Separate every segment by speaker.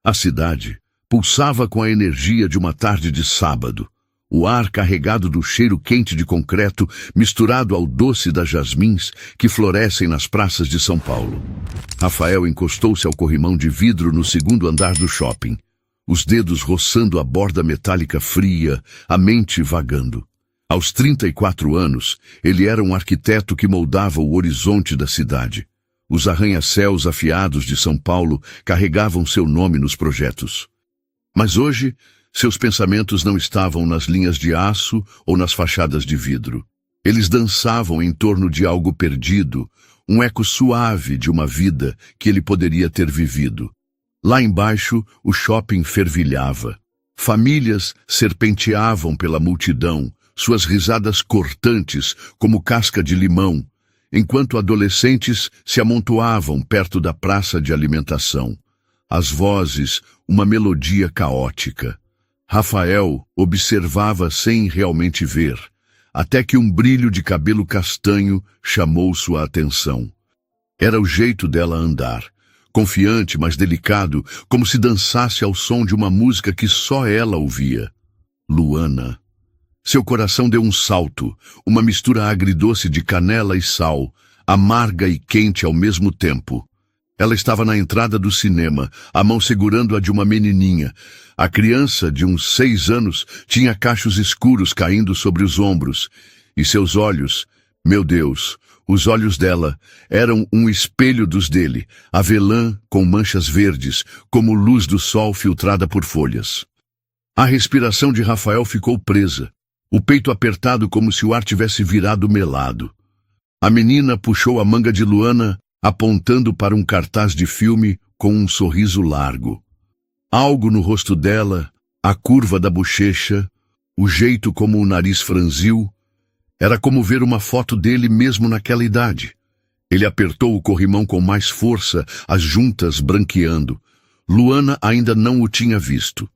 Speaker 1: A cidade pulsava com a energia de uma tarde de sábado. O ar carregado do cheiro quente de concreto, misturado ao doce das jasmins que florescem nas praças de São Paulo. Rafael encostou-se ao corrimão de vidro no segundo andar do shopping, os dedos roçando a borda metálica fria, a mente vagando. Aos 34 anos, ele era um arquiteto que moldava o horizonte da cidade. Os arranha-céus afiados de São Paulo carregavam seu nome nos projetos. Mas hoje, seus pensamentos não estavam nas linhas de aço ou nas fachadas de vidro. Eles dançavam em torno de algo perdido, um eco suave de uma vida que ele poderia ter vivido. Lá embaixo, o shopping fervilhava. Famílias serpenteavam pela multidão, suas risadas cortantes como casca de limão, enquanto adolescentes se amontoavam perto da praça de alimentação. As vozes, uma melodia caótica. Rafael observava sem realmente ver, até que um brilho de cabelo castanho chamou sua atenção. Era o jeito dela andar, confiante, mas delicado, como se dançasse ao som de uma música que só ela ouvia. Luana. Seu coração deu um salto, uma mistura agridoce de canela e sal, amarga e quente ao mesmo tempo. Ela estava na entrada do cinema, a mão segurando a de uma menininha. A criança, de uns 6 anos, tinha cachos escuros caindo sobre os ombros. E seus olhos, meu Deus, os olhos dela, eram um espelho dos dele, avelã com manchas verdes, como luz do sol filtrada por folhas. A respiração de Rafael ficou presa, o peito apertado como se o ar tivesse virado melado. A menina puxou a manga de Luana, apontando para um cartaz de filme com um sorriso largo. Algo no rosto dela, a curva da bochecha, o jeito como o nariz franziu, era como ver uma foto dele mesmo naquela idade. Ele apertou o corrimão com mais força, as juntas branqueando. Luana ainda não o tinha visto.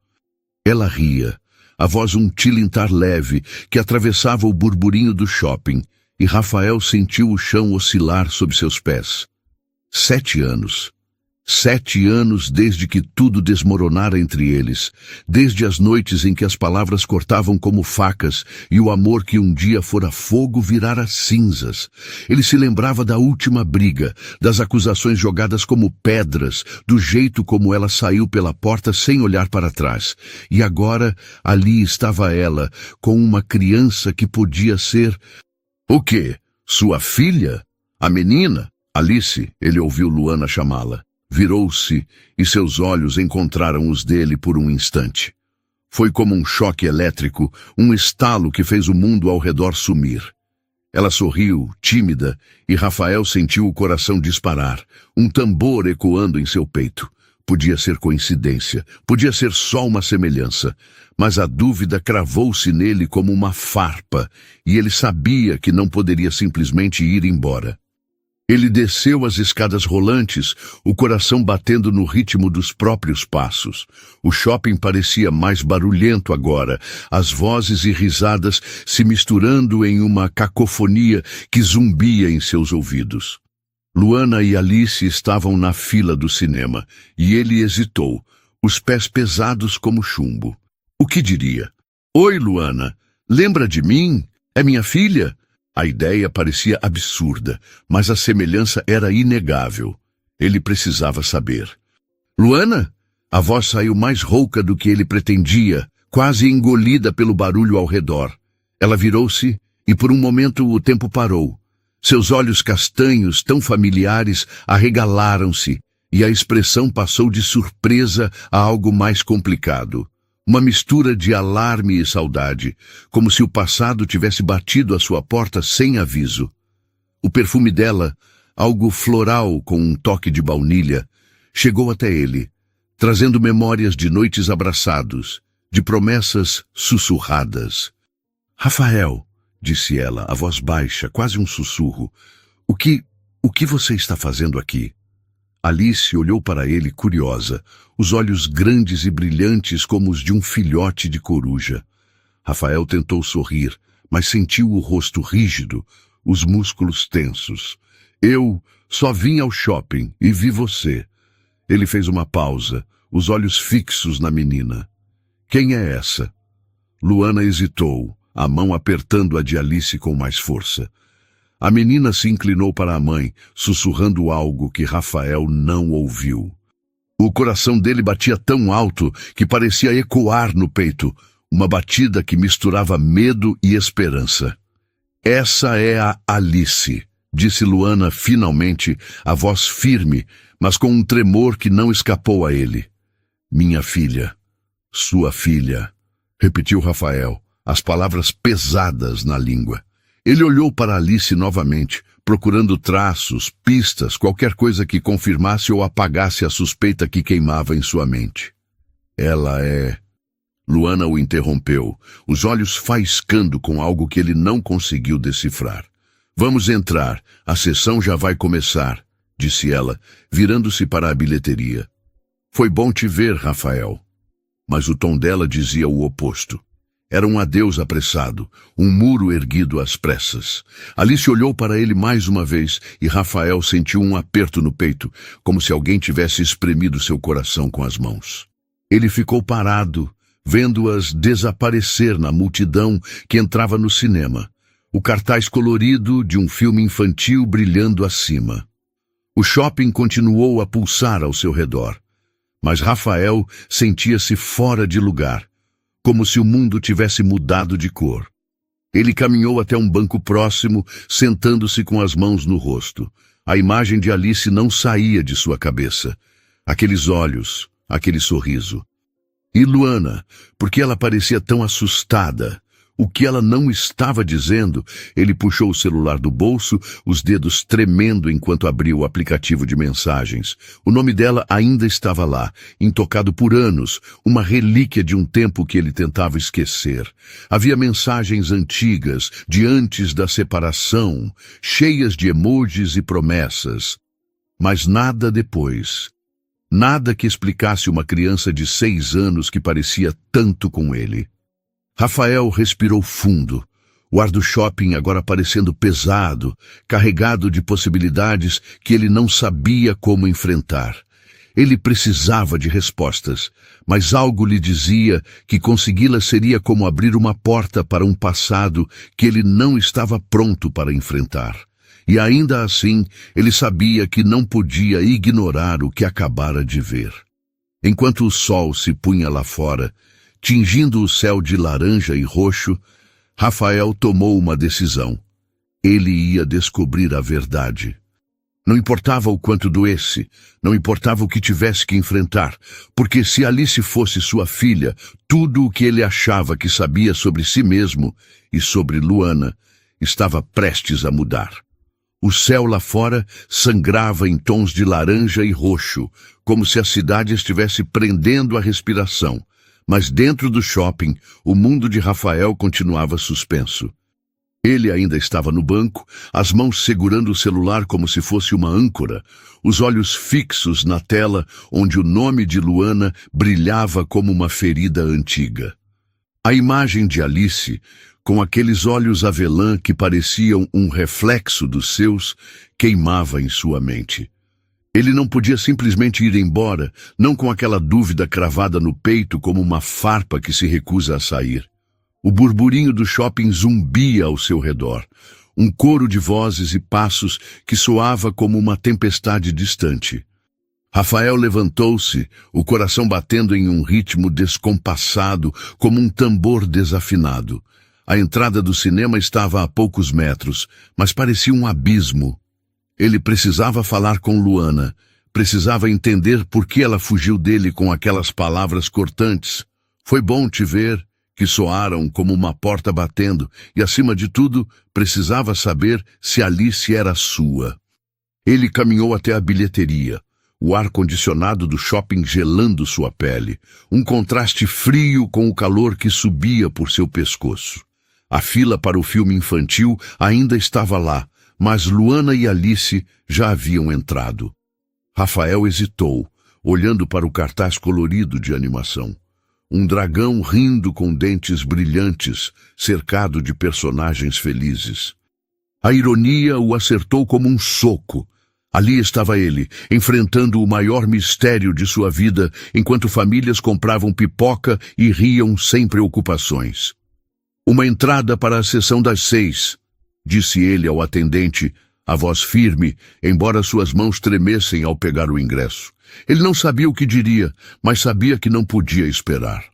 Speaker 1: Ela ria, a voz um tilintar leve que atravessava o burburinho do shopping, e Rafael sentiu o chão oscilar sob seus pés. 7 anos. 7 anos desde que tudo desmoronara entre eles, desde as noites em que as palavras cortavam como facas e o amor que um dia fora fogo virara cinzas. Ele se lembrava da última briga, das acusações jogadas como pedras, do jeito como ela saiu pela porta sem olhar para trás. E agora, ali estava ela, com uma criança que podia ser... O quê? Sua filha? A menina? Alice, ele ouviu Luana chamá-la. Virou-se e seus olhos encontraram os dele por um instante. Foi como um choque elétrico, um estalo que fez o mundo ao redor sumir. Ela sorriu, tímida, e Rafael sentiu o coração disparar, um tambor ecoando em seu peito. Podia ser coincidência, podia ser só uma semelhança, mas a dúvida cravou-se nele como uma farpa, e ele sabia que não poderia simplesmente ir embora. Ele desceu as escadas rolantes, o coração batendo no ritmo dos próprios passos. O shopping parecia mais barulhento agora, as vozes e risadas se misturando em uma cacofonia que zumbia em seus ouvidos. Luana e Alice estavam na fila do cinema, e ele hesitou, os pés pesados como chumbo. O que diria? Oi, Luana, lembra de mim? É minha filha? A ideia parecia absurda, mas a semelhança era inegável. Ele precisava saber. Luana? A voz saiu mais rouca do que ele pretendia, quase engolida pelo barulho ao redor. Ela virou-se e por um momento o tempo parou. Seus olhos castanhos, tão familiares, arregalaram-se, e a expressão passou de surpresa a algo mais complicado. Uma mistura de alarme e saudade, como se o passado tivesse batido à sua porta sem aviso. O perfume dela, algo floral com um toque de baunilha, chegou até ele, trazendo memórias de noites abraçados, de promessas sussurradas. Rafael, disse ela, a voz baixa, quase um sussurro, o que você está fazendo aqui? Alice olhou para ele curiosa, os olhos grandes e brilhantes como os de um filhote de coruja. Rafael tentou sorrir, mas sentiu o rosto rígido, os músculos tensos. Eu só vim ao shopping e vi você. Ele fez uma pausa, os olhos fixos na menina. Quem é essa? Luana hesitou, a mão apertando a de Alice com mais força. A menina se inclinou para a mãe, sussurrando algo que Rafael não ouviu. O coração dele batia tão alto que parecia ecoar no peito, uma batida que misturava medo e esperança. Essa é a Alice, disse Luana finalmente, a voz firme, mas com um tremor que não escapou a ele. Minha filha, sua filha, repetiu Rafael, as palavras pesadas na língua. Ele olhou para Alice novamente, procurando traços, pistas, qualquer coisa que confirmasse ou apagasse a suspeita que queimava em sua mente. Ela é... Luana o interrompeu, os olhos faiscando com algo que ele não conseguiu decifrar. Vamos entrar, a sessão já vai começar, disse ela, virando-se para a bilheteria. Foi bom te ver, Rafael. Mas o tom dela dizia o oposto. Era um adeus apressado, um muro erguido às pressas. Alice olhou para ele mais uma vez e Rafael sentiu um aperto no peito, como se alguém tivesse espremido seu coração com as mãos. Ele ficou parado, vendo-as desaparecer na multidão que entrava no cinema, o cartaz colorido de um filme infantil brilhando acima. O shopping continuou a pulsar ao seu redor, mas Rafael sentia-se fora de lugar, como se o mundo tivesse mudado de cor. Ele caminhou até um banco próximo, sentando-se com as mãos no rosto. A imagem de Alice não saía de sua cabeça. Aqueles olhos, aquele sorriso. E Luana, porque ela parecia tão assustada? O que ela não estava dizendo? Ele puxou o celular do bolso, os dedos tremendo enquanto abria o aplicativo de mensagens. O nome dela ainda estava lá, intocado por anos, uma relíquia de um tempo que ele tentava esquecer. Havia mensagens antigas, de antes da separação, cheias de emojis e promessas. Mas nada depois. Nada que explicasse uma criança de 6 anos que parecia tanto com ele. Rafael respirou fundo, o ar do shopping agora parecendo pesado, carregado de possibilidades que ele não sabia como enfrentar. Ele precisava de respostas, mas algo lhe dizia que consegui-las seria como abrir uma porta para um passado que ele não estava pronto para enfrentar. E ainda assim, ele sabia que não podia ignorar o que acabara de ver. Enquanto o sol se punha lá fora, tingindo o céu de laranja e roxo, Rafael tomou uma decisão. Ele ia descobrir a verdade. Não importava o quanto doesse, não importava o que tivesse que enfrentar, porque se Alice fosse sua filha, tudo o que ele achava que sabia sobre si mesmo e sobre Luana estava prestes a mudar. O céu lá fora sangrava em tons de laranja e roxo, como se a cidade estivesse prendendo a respiração. Mas dentro do shopping, o mundo de Rafael continuava suspenso. Ele ainda estava no banco, as mãos segurando o celular como se fosse uma âncora, os olhos fixos na tela onde o nome de Luana brilhava como uma ferida antiga. A imagem de Alice, com aqueles olhos avelã que pareciam um reflexo dos seus, queimava em sua mente. Ele não podia simplesmente ir embora, não com aquela dúvida cravada no peito como uma farpa que se recusa a sair. O burburinho do shopping zumbia ao seu redor, um coro de vozes e passos que soava como uma tempestade distante. Rafael levantou-se, o coração batendo em um ritmo descompassado, como um tambor desafinado. A entrada do cinema estava a poucos metros, mas parecia um abismo. Ele precisava falar com Luana, precisava entender por que ela fugiu dele com aquelas palavras cortantes. Foi bom te ver, que soaram como uma porta batendo, e acima de tudo, precisava saber se Alice era sua. Ele caminhou até a bilheteria, o ar-condicionado do shopping gelando sua pele, um contraste frio com o calor que subia por seu pescoço. A fila para o filme infantil ainda estava lá, mas Luana e Alice já haviam entrado. Rafael hesitou, olhando para o cartaz colorido de animação. Um dragão rindo com dentes brilhantes, cercado de personagens felizes. A ironia o acertou como um soco. Ali estava ele, enfrentando o maior mistério de sua vida, enquanto famílias compravam pipoca e riam sem preocupações. Uma entrada para a sessão das 6, disse ele ao atendente, a voz firme, embora suas mãos tremessem ao pegar o ingresso. Ele não sabia o que diria, mas sabia que não podia esperar.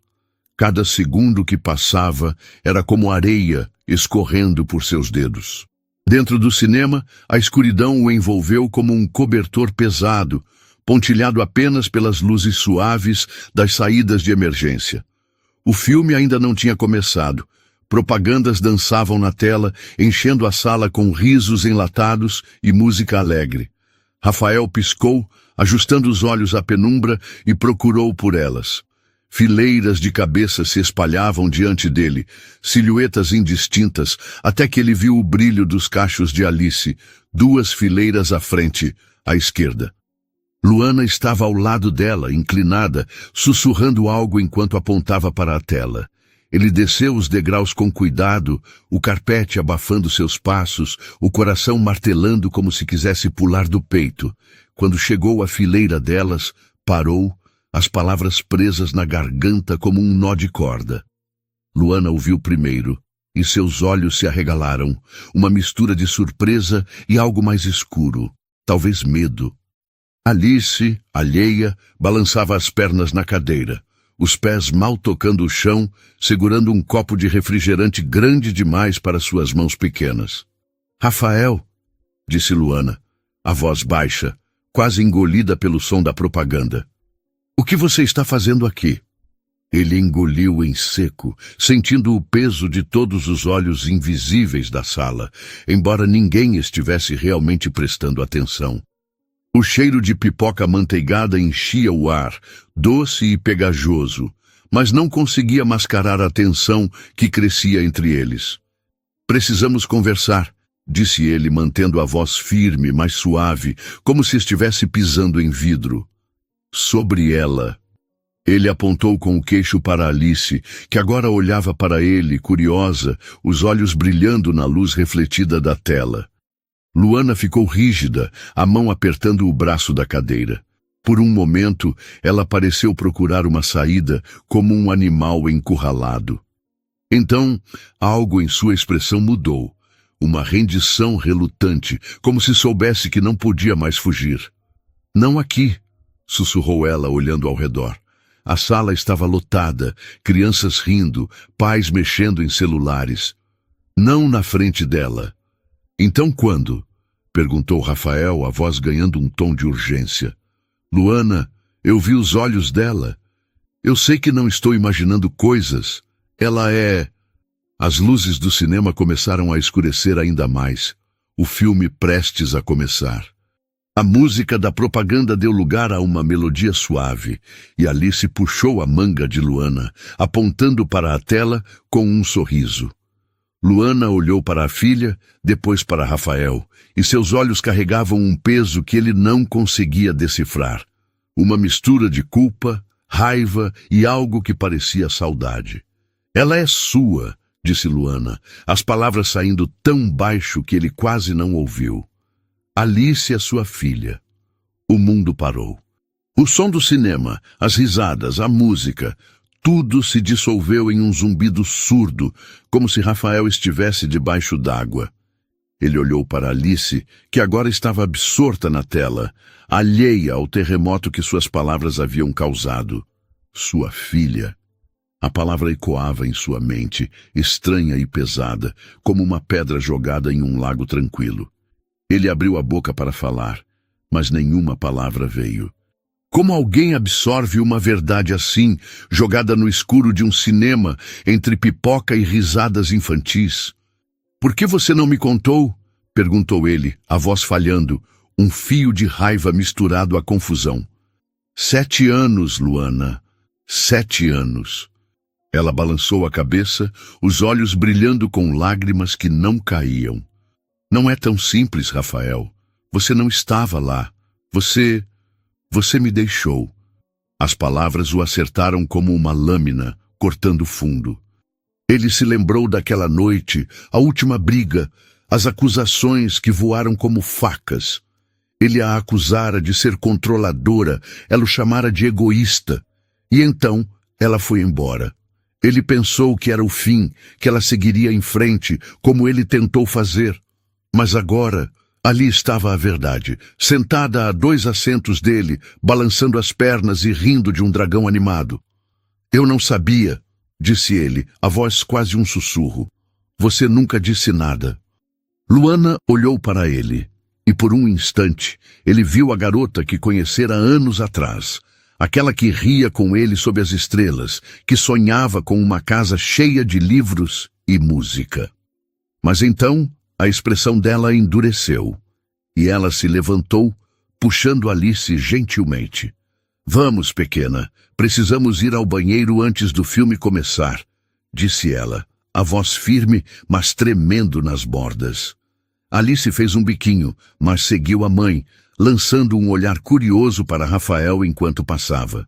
Speaker 1: Cada segundo que passava era como areia escorrendo por seus dedos. Dentro do cinema, a escuridão o envolveu como um cobertor pesado, pontilhado apenas pelas luzes suaves das saídas de emergência. O filme ainda não tinha começado. Propagandas dançavam na tela, enchendo a sala com risos enlatados e música alegre. Rafael piscou, ajustando os olhos à penumbra, e procurou por elas. Fileiras de cabeças se espalhavam diante dele, silhuetas indistintas, até que ele viu o brilho dos cachos de Alice, 2 fileiras à frente, à esquerda. Luana estava ao lado dela, inclinada, sussurrando algo enquanto apontava para a tela. Ele desceu os degraus com cuidado, o carpete abafando seus passos, o coração martelando como se quisesse pular do peito. Quando chegou à fileira delas, parou, as palavras presas na garganta como um nó de corda. Luana ouviu primeiro, e seus olhos se arregalaram, uma mistura de surpresa e algo mais escuro, talvez medo. Alice, alheia, balançava as pernas na cadeira, os pés mal tocando o chão, segurando um copo de refrigerante grande demais para suas mãos pequenas. Rafael, disse Luana, a voz baixa, quase engolida pelo som da propaganda. O que você está fazendo aqui? Ele engoliu em seco, sentindo o peso de todos os olhos invisíveis da sala, embora ninguém estivesse realmente prestando atenção. O cheiro de pipoca amanteigada enchia o ar, doce e pegajoso, mas não conseguia mascarar a tensão que crescia entre eles. Precisamos conversar, disse ele, mantendo a voz firme, mas suave, como se estivesse pisando em vidro. Sobre ela. Ele apontou com o queixo para Alice, que agora olhava para ele, curiosa, os olhos brilhando na luz refletida da tela. Luana ficou rígida, a mão apertando o braço da cadeira. Por um momento, ela pareceu procurar uma saída, como um animal encurralado. Então, algo em sua expressão mudou. Uma rendição relutante, como se soubesse que não podia mais fugir. Não aqui, sussurrou ela, olhando ao redor. A sala estava lotada, crianças rindo, pais mexendo em celulares. Não na frente dela. Então quando? Perguntou Rafael, a voz ganhando um tom de urgência. Luana, eu vi os olhos dela. Eu sei que não estou imaginando coisas. Ela é... As luzes do cinema começaram a escurecer ainda mais. O filme prestes a começar. A música da propaganda deu lugar a uma melodia suave, e Alice puxou a manga de Luana, apontando para a tela com um sorriso. Luana olhou para a filha, depois para Rafael, e seus olhos carregavam um peso que ele não conseguia decifrar. Uma mistura de culpa, raiva e algo que parecia saudade. Ela é sua, disse Luana, as palavras saindo tão baixo que ele quase não ouviu. Alice é sua filha. O mundo parou. O som do cinema, as risadas, a música, tudo se dissolveu em um zumbido surdo, como se Rafael estivesse debaixo d'água. Ele olhou para Alice, que agora estava absorta na tela, alheia ao terremoto que suas palavras haviam causado. Sua filha. A palavra ecoava em sua mente, estranha e pesada, como uma pedra jogada em um lago tranquilo. Ele abriu a boca para falar, mas nenhuma palavra veio. Como alguém absorve uma verdade assim, jogada no escuro de um cinema, entre pipoca e risadas infantis? Por que você não me contou? Perguntou ele, a voz falhando, um fio de raiva misturado à confusão. 7 anos, Luana. 7 anos. Ela balançou a cabeça, os olhos brilhando com lágrimas que não caíam. Não é tão simples, Rafael. Você não estava lá. Você me deixou. As palavras o acertaram como uma lâmina, cortando fundo. Ele se lembrou daquela noite, a última briga, as acusações que voaram como facas. Ele a acusara de ser controladora, ela o chamara de egoísta. E então ela foi embora. Ele pensou que era o fim, que ela seguiria em frente, como ele tentou fazer. Mas agora, ali estava a verdade, sentada a 2 assentos dele, balançando as pernas e rindo de um dragão animado. Eu não sabia, disse ele, a voz quase um sussurro. Você nunca disse nada. Luana olhou para ele, e por um instante ele viu a garota que conhecera anos atrás, aquela que ria com ele sob as estrelas, que sonhava com uma casa cheia de livros e música. Mas então a expressão dela endureceu, e ela se levantou, puxando Alice gentilmente. Vamos, pequena, precisamos ir ao banheiro antes do filme começar, disse ela, a voz firme, mas tremendo nas bordas. Alice fez um biquinho, mas seguiu a mãe, lançando um olhar curioso para Rafael enquanto passava.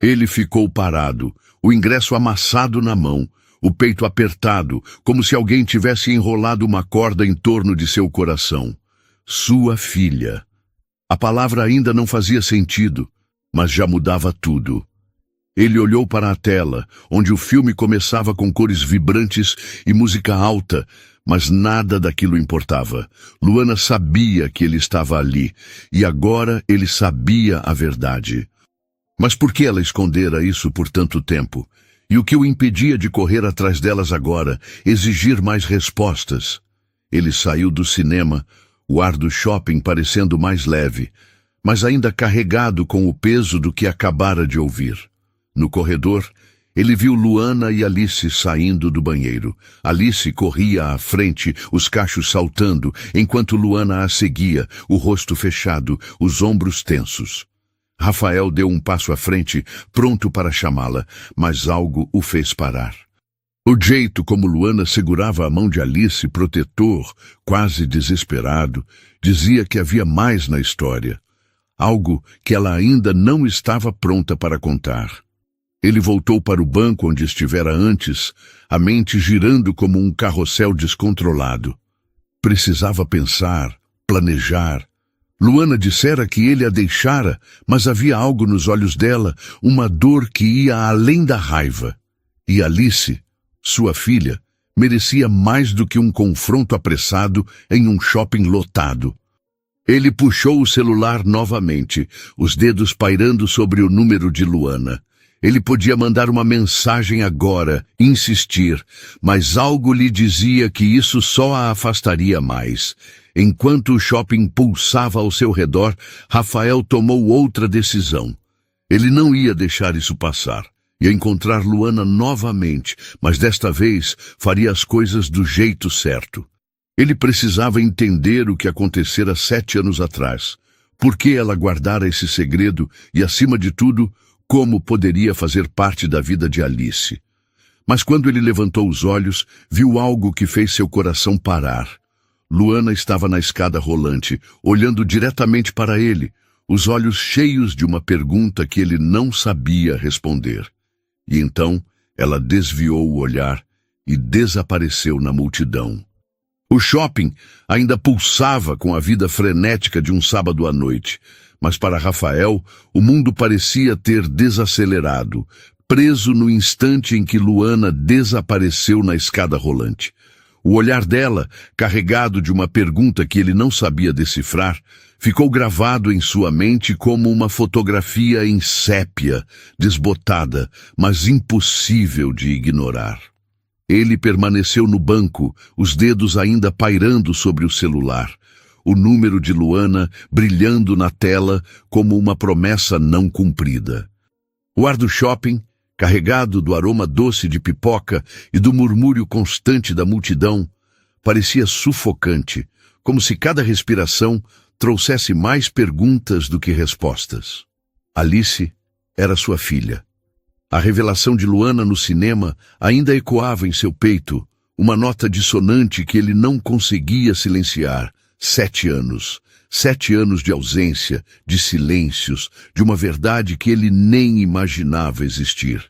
Speaker 1: Ele ficou parado, o ingresso amassado na mão, o peito apertado, como se alguém tivesse enrolado uma corda em torno de seu coração. Sua filha. A palavra ainda não fazia sentido, mas já mudava tudo. Ele olhou para a tela, onde o filme começava com cores vibrantes e música alta, mas nada daquilo importava. Luana sabia que ele estava ali, e agora ele sabia a verdade. Mas por que ela escondera isso por tanto tempo? E o que o impedia de correr atrás delas agora, exigir mais respostas? Ele saiu do cinema, o ar do shopping parecendo mais leve, mas ainda carregado com o peso do que acabara de ouvir. No corredor, ele viu Luana e Alice saindo do banheiro. Alice corria à frente, os cachos saltando, enquanto Luana a seguia, o rosto fechado, os ombros tensos. Rafael deu um passo à frente, pronto para chamá-la, mas algo o fez parar. O jeito como Luana segurava a mão de Alice, protetor, quase desesperado, dizia que havia mais na história. Algo que ela ainda não estava pronta para contar. Ele voltou para o banco onde estivera antes, a mente girando como um carrossel descontrolado. Precisava pensar, planejar. Luana dissera que ele a deixara, mas havia algo nos olhos dela, uma dor que ia além da raiva. E Alice, sua filha, merecia mais do que um confronto apressado em um shopping lotado. Ele puxou o celular novamente, os dedos pairando sobre o número de Luana. Ele podia mandar uma mensagem agora, insistir, mas algo lhe dizia que isso só a afastaria mais. Enquanto o shopping pulsava ao seu redor, Rafael tomou outra decisão. Ele não ia deixar isso passar. Ia encontrar Luana novamente, mas desta vez faria as coisas do jeito certo. Ele precisava entender o que acontecera 7 anos atrás. Por que ela guardara esse segredo e, acima de tudo, como poderia fazer parte da vida de Alice. Mas quando ele levantou os olhos, viu algo que fez seu coração parar. Luana estava na escada rolante, olhando diretamente para ele, os olhos cheios de uma pergunta que ele não sabia responder. E então ela desviou o olhar e desapareceu na multidão. O shopping ainda pulsava com a vida frenética de um sábado à noite, mas para Rafael o mundo parecia ter desacelerado, preso no instante em que Luana desapareceu na escada rolante. O olhar dela, carregado de uma pergunta que ele não sabia decifrar, ficou gravado em sua mente como uma fotografia em sépia, desbotada, mas impossível de ignorar. Ele permaneceu no banco, os dedos ainda pairando sobre o celular, o número de Luana brilhando na tela como uma promessa não cumprida. O ar do shopping, carregado do aroma doce de pipoca e do murmúrio constante da multidão, parecia sufocante, como se cada respiração trouxesse mais perguntas do que respostas. Alice era sua filha. A revelação de Luana no cinema ainda ecoava em seu peito, uma nota dissonante que ele não conseguia silenciar. 7 anos. 7 anos de ausência, de silêncios, de uma verdade que ele nem imaginava existir.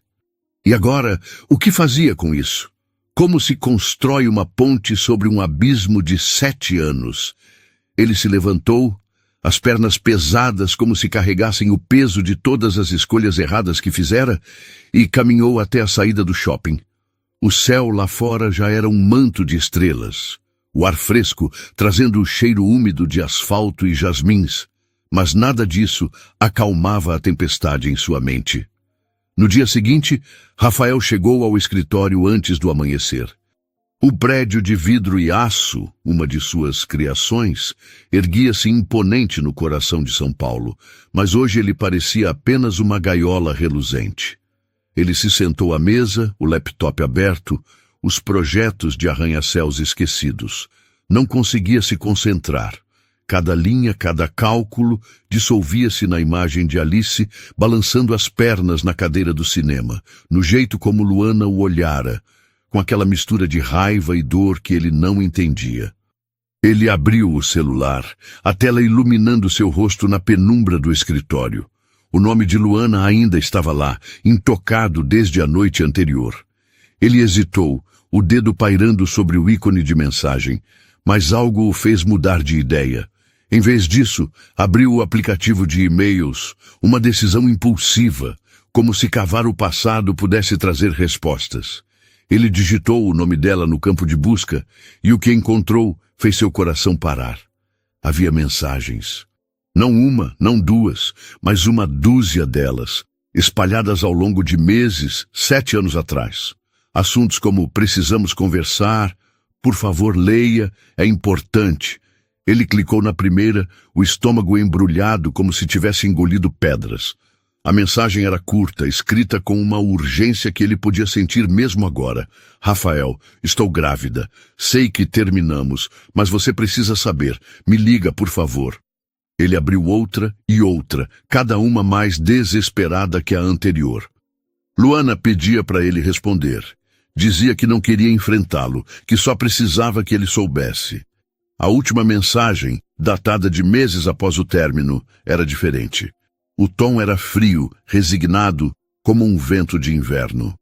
Speaker 1: E agora, o que fazia com isso? Como se constrói uma ponte sobre um abismo de 7 anos? Ele se levantou, as pernas pesadas como se carregassem o peso de todas as escolhas erradas que fizera, e caminhou até a saída do shopping. O céu lá fora já era um manto de estrelas, o ar fresco trazendo o cheiro úmido de asfalto e jasmins, mas nada disso acalmava a tempestade em sua mente. No dia seguinte, Rafael chegou ao escritório antes do amanhecer. O prédio de vidro e aço, uma de suas criações, erguia-se imponente no coração de São Paulo, mas hoje ele parecia apenas uma gaiola reluzente. Ele se sentou à mesa, o laptop aberto, os projetos de arranha-céus esquecidos. Não conseguia se concentrar. Cada linha, cada cálculo, dissolvia-se na imagem de Alice, balançando as pernas na cadeira do cinema, no jeito como Luana o olhara, com aquela mistura de raiva e dor que ele não entendia. Ele abriu o celular, a tela iluminando seu rosto na penumbra do escritório. O nome de Luana ainda estava lá, intocado desde a noite anterior. Ele hesitou, o dedo pairando sobre o ícone de mensagem, mas algo o fez mudar de ideia. Em vez disso, abriu o aplicativo de e-mails, uma decisão impulsiva, como se cavar o passado pudesse trazer respostas. Ele digitou o nome dela no campo de busca e o que encontrou fez seu coração parar. Havia mensagens. Não uma, não duas, mas uma dúzia delas, espalhadas ao longo de meses, 7 anos atrás. Assuntos como precisamos conversar, por favor leia, é importante. Ele clicou na primeira, o estômago embrulhado como se tivesse engolido pedras. A mensagem era curta, escrita com uma urgência que ele podia sentir mesmo agora. Rafael, estou grávida. Sei que terminamos, mas você precisa saber. Me liga, por favor. Ele abriu outra e outra, cada uma mais desesperada que a anterior. Luana pedia para ele responder. Dizia que não queria enfrentá-lo, que só precisava que ele soubesse. A última mensagem, datada de meses após o término, era diferente. O tom era frio, resignado, como um vento de inverno.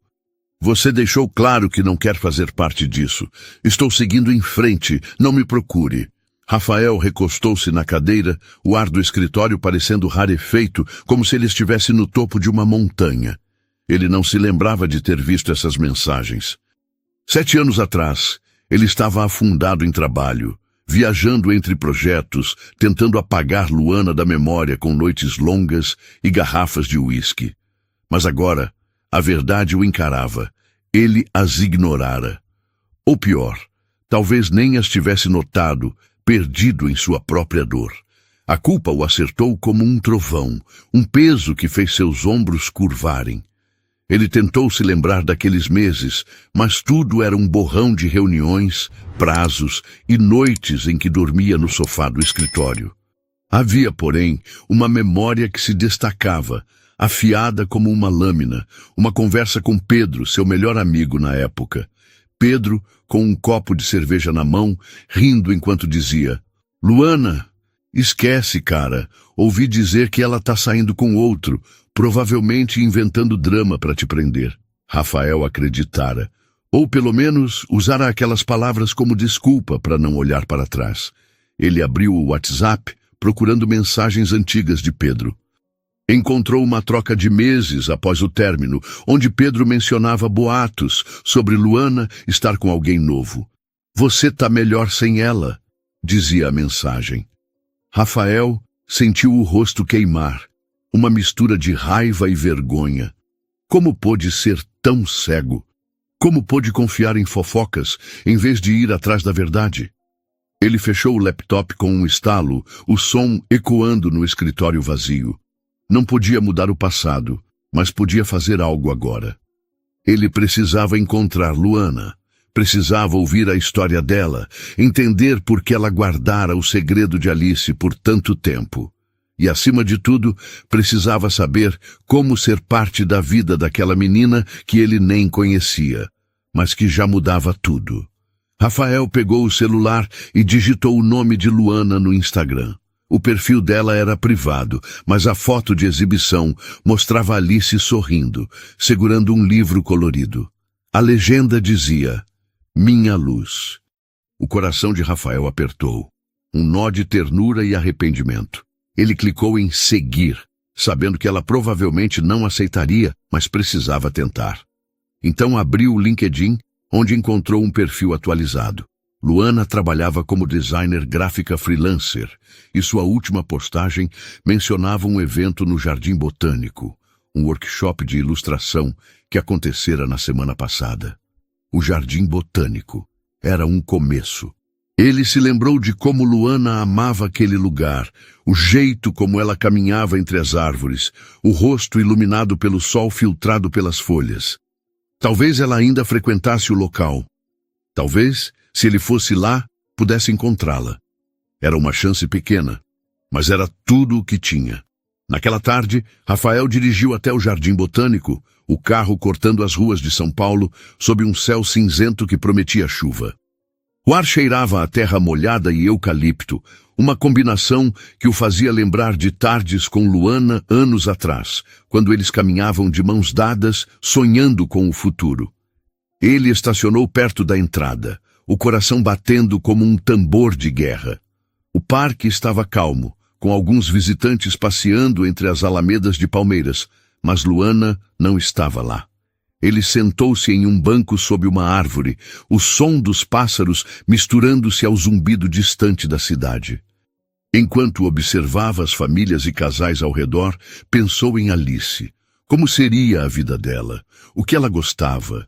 Speaker 1: Você deixou claro que não quer fazer parte disso. Estou seguindo em frente, não me procure. Rafael recostou-se na cadeira, o ar do escritório parecendo rarefeito, como se ele estivesse no topo de uma montanha. Ele não se lembrava de ter visto essas mensagens. 7 anos atrás, ele estava afundado em trabalho, viajando entre projetos, tentando apagar Luana da memória com noites longas e garrafas de uísque. Mas agora, a verdade o encarava. Ele as ignorara. Ou pior, talvez nem as tivesse notado, perdido em sua própria dor. A culpa o acertou como um trovão, um peso que fez seus ombros curvarem. Ele tentou se lembrar daqueles meses, mas tudo era um borrão de reuniões, prazos e noites em que dormia no sofá do escritório. Havia, porém, uma memória que se destacava, afiada como uma lâmina, uma conversa com Pedro, seu melhor amigo na época. Pedro, com um copo de cerveja na mão, rindo enquanto dizia: Luana, esquece, cara, ouvi dizer que ela tá saindo com outro, provavelmente inventando drama para te prender. Rafael acreditara, ou pelo menos usara aquelas palavras como desculpa para não olhar para trás. Ele abriu o WhatsApp, procurando mensagens antigas de Pedro. Encontrou uma troca de meses após o término, onde Pedro mencionava boatos sobre Luana estar com alguém novo. Você tá melhor sem ela, dizia a mensagem. Rafael sentiu o rosto queimar, uma mistura de raiva e vergonha. Como pôde ser tão cego? Como pôde confiar em fofocas, em vez de ir atrás da verdade? Ele fechou o laptop com um estalo, o som ecoando no escritório vazio. Não podia mudar o passado, mas podia fazer algo agora. Ele precisava encontrar Luana. Precisava ouvir a história dela, entender por que ela guardara o segredo de Alice por tanto tempo. E, acima de tudo, precisava saber como ser parte da vida daquela menina que ele nem conhecia, mas que já mudava tudo. Rafael pegou o celular e digitou o nome de Luana no Instagram. O perfil dela era privado, mas a foto de exibição mostrava Alice sorrindo, segurando um livro colorido. A legenda dizia: Minha luz. O coração de Rafael apertou. Um nó de ternura e arrependimento. Ele clicou em seguir, sabendo que ela provavelmente não aceitaria, mas precisava tentar. Então abriu o LinkedIn, onde encontrou um perfil atualizado. Luana trabalhava como designer gráfica freelancer e sua última postagem mencionava um evento no Jardim Botânico, um workshop de ilustração que acontecera na semana passada. O Jardim Botânico era um começo. Ele se lembrou de como Luana amava aquele lugar, o jeito como ela caminhava entre as árvores, o rosto iluminado pelo sol filtrado pelas folhas. Talvez ela ainda frequentasse o local. Talvez, se ele fosse lá, pudesse encontrá-la. Era uma chance pequena, mas era tudo o que tinha. Naquela tarde, Rafael dirigiu até o Jardim Botânico, o carro cortando as ruas de São Paulo sob um céu cinzento que prometia chuva. O ar cheirava a terra molhada e eucalipto, uma combinação que o fazia lembrar de tardes com Luana anos atrás, quando eles caminhavam de mãos dadas, sonhando com o futuro. Ele estacionou perto da entrada, o coração batendo como um tambor de guerra. O parque estava calmo, com alguns visitantes passeando entre as alamedas de palmeiras, mas Luana não estava lá. Ele sentou-se em um banco sob uma árvore, o som dos pássaros misturando-se ao zumbido distante da cidade. Enquanto observava as famílias e casais ao redor, pensou em Alice. Como seria a vida dela? O que ela gostava?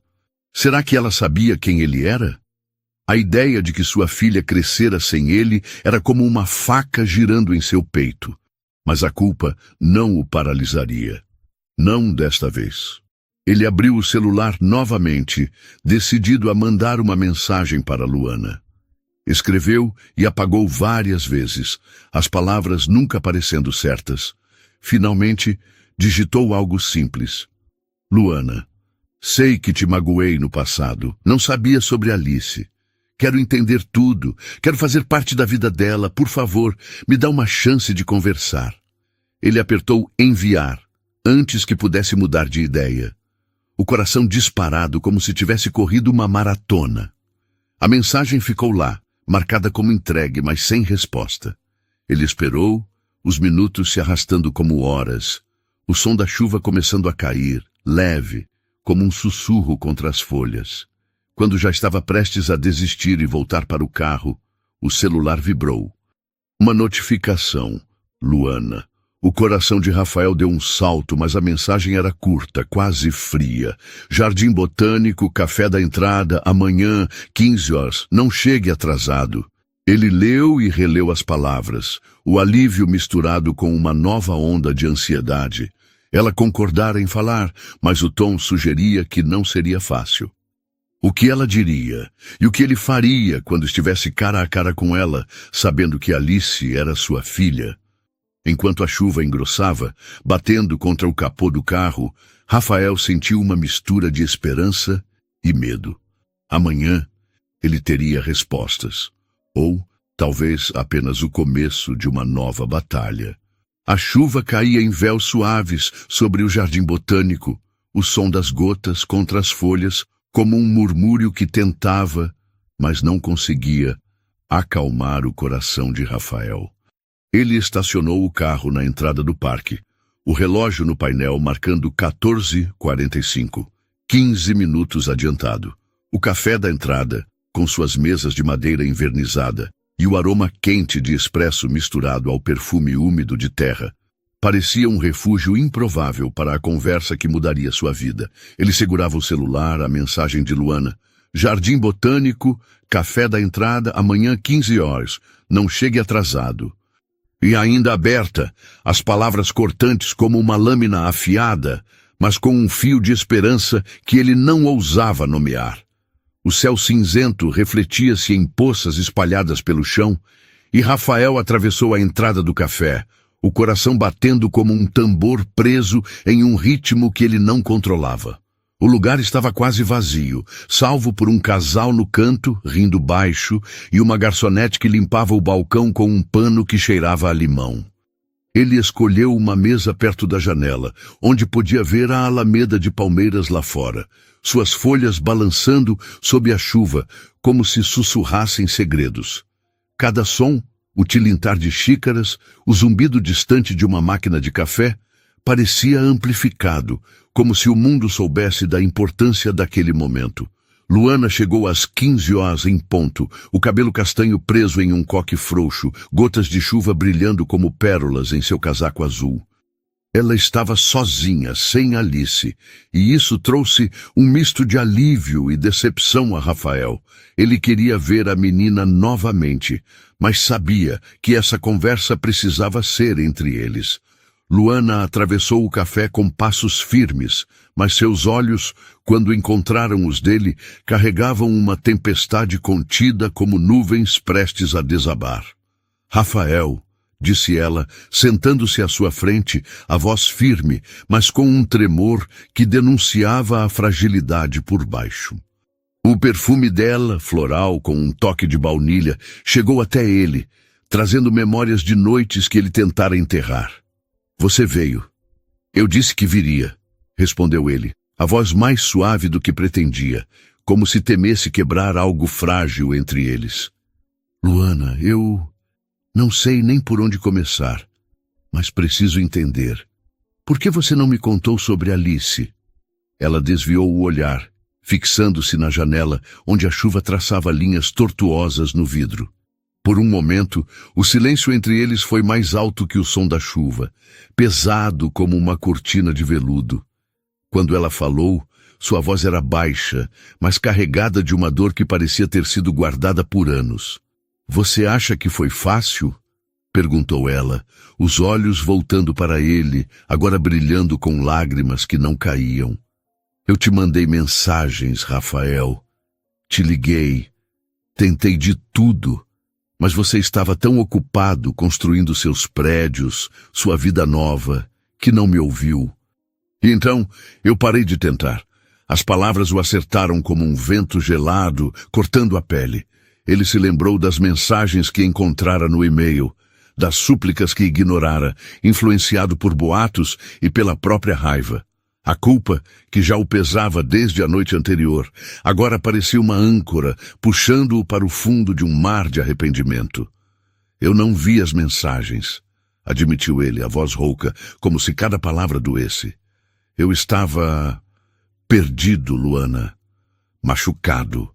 Speaker 1: Será que ela sabia quem ele era? A ideia de que sua filha crescera sem ele era como uma faca girando em seu peito. Mas a culpa não o paralisaria. Não desta vez. Ele abriu o celular novamente, decidido a mandar uma mensagem para Luana. Escreveu e apagou várias vezes, as palavras nunca parecendo certas. Finalmente, digitou algo simples. Luana, sei que te magoei no passado, não sabia sobre Alice. Quero entender tudo, quero fazer parte da vida dela, por favor, me dá uma chance de conversar. Ele apertou enviar, antes que pudesse mudar de ideia. O coração disparado como se tivesse corrido uma maratona. A mensagem ficou lá, marcada como entregue, mas sem resposta. Ele esperou, os minutos se arrastando como horas, o som da chuva começando a cair, leve, como um sussurro contra as folhas. Quando já estava prestes a desistir e voltar para o carro, o celular vibrou. Uma notificação. Luana. O coração de Rafael deu um salto, mas a mensagem era curta, quase fria. Jardim Botânico, café da entrada, amanhã, 15 horas. Não chegue atrasado. Ele leu e releu as palavras, o alívio misturado com uma nova onda de ansiedade. Ela concordara em falar, mas o tom sugeria que não seria fácil. O que ela diria e o que ele faria quando estivesse cara a cara com ela, sabendo que Alice era sua filha? Enquanto a chuva engrossava, batendo contra o capô do carro, Rafael sentiu uma mistura de esperança e medo. Amanhã, ele teria respostas. Ou, talvez, apenas o começo de uma nova batalha. A chuva caía em véus suaves sobre o Jardim Botânico, o som das gotas contra as folhas, como um murmúrio que tentava, mas não conseguia, acalmar o coração de Rafael. Ele estacionou o carro na entrada do parque, o relógio no painel marcando 14h45, 15 minutos adiantado. O café da entrada, com suas mesas de madeira envernizada, e o aroma quente de expresso misturado ao perfume úmido de terra, parecia um refúgio improvável para a conversa que mudaria sua vida. Ele segurava o celular, a mensagem de Luana. Jardim Botânico, café da entrada, amanhã 15 horas. Não chegue atrasado. E ainda aberta, as palavras cortantes como uma lâmina afiada, mas com um fio de esperança que ele não ousava nomear. O céu cinzento refletia-se em poças espalhadas pelo chão, e Rafael atravessou a entrada do café, o coração batendo como um tambor preso em um ritmo que ele não controlava. O lugar estava quase vazio, salvo por um casal no canto, rindo baixo, e uma garçonete que limpava o balcão com um pano que cheirava a limão. Ele escolheu uma mesa perto da janela, onde podia ver a alameda de palmeiras lá fora, suas folhas balançando sob a chuva, como se sussurrassem segredos. Cada som, O tilintar de xícaras, o zumbido distante de uma máquina de café, parecia amplificado, como se o mundo soubesse da importância daquele momento. Luana chegou às 15 horas em ponto, o cabelo castanho preso em um coque frouxo, gotas de chuva brilhando como pérolas em seu casaco azul. Ela estava sozinha, sem Alice, e isso trouxe um misto de alívio e decepção a Rafael. Ele queria ver a menina novamente, mas sabia que essa conversa precisava ser entre eles. Luana atravessou o café com passos firmes, mas seus olhos, quando encontraram os dele, carregavam uma tempestade contida como nuvens prestes a desabar. Rafael, disse ela, sentando-se à sua frente, a voz firme, mas com um tremor que denunciava a fragilidade por baixo. O perfume dela, floral, com um toque de baunilha, chegou até ele, trazendo memórias de noites que ele tentara enterrar. Você veio. Eu disse que viria, respondeu ele, a voz mais suave do que pretendia, como se temesse quebrar algo frágil entre eles. Luana, eu não sei nem por onde começar, mas preciso entender. Por que você não me contou sobre Alice? Ela desviou o olhar, fixando-se na janela, onde a chuva traçava linhas tortuosas no vidro. Por um momento, o silêncio entre eles foi mais alto que o som da chuva, pesado como uma cortina de veludo. Quando ela falou, sua voz era baixa, mas carregada de uma dor que parecia ter sido guardada por anos. Você acha que foi fácil? Perguntou ela, os olhos voltando para ele, agora brilhando com lágrimas que não caíam. Eu te mandei mensagens, Rafael. Te liguei. Tentei de tudo. Mas você estava tão ocupado construindo seus prédios, sua vida nova, que não me ouviu. E então, eu parei de tentar. As palavras o acertaram como um vento gelado, cortando a pele. Ele se lembrou das mensagens que encontrara no e-mail, das súplicas que ignorara, influenciado por boatos e pela própria raiva. A culpa, que já o pesava desde a noite anterior, agora parecia uma âncora, puxando-o para o fundo de um mar de arrependimento. Eu não vi as mensagens, admitiu ele, a voz rouca, como se cada palavra doesse. Eu estava perdido, Luana, machucado.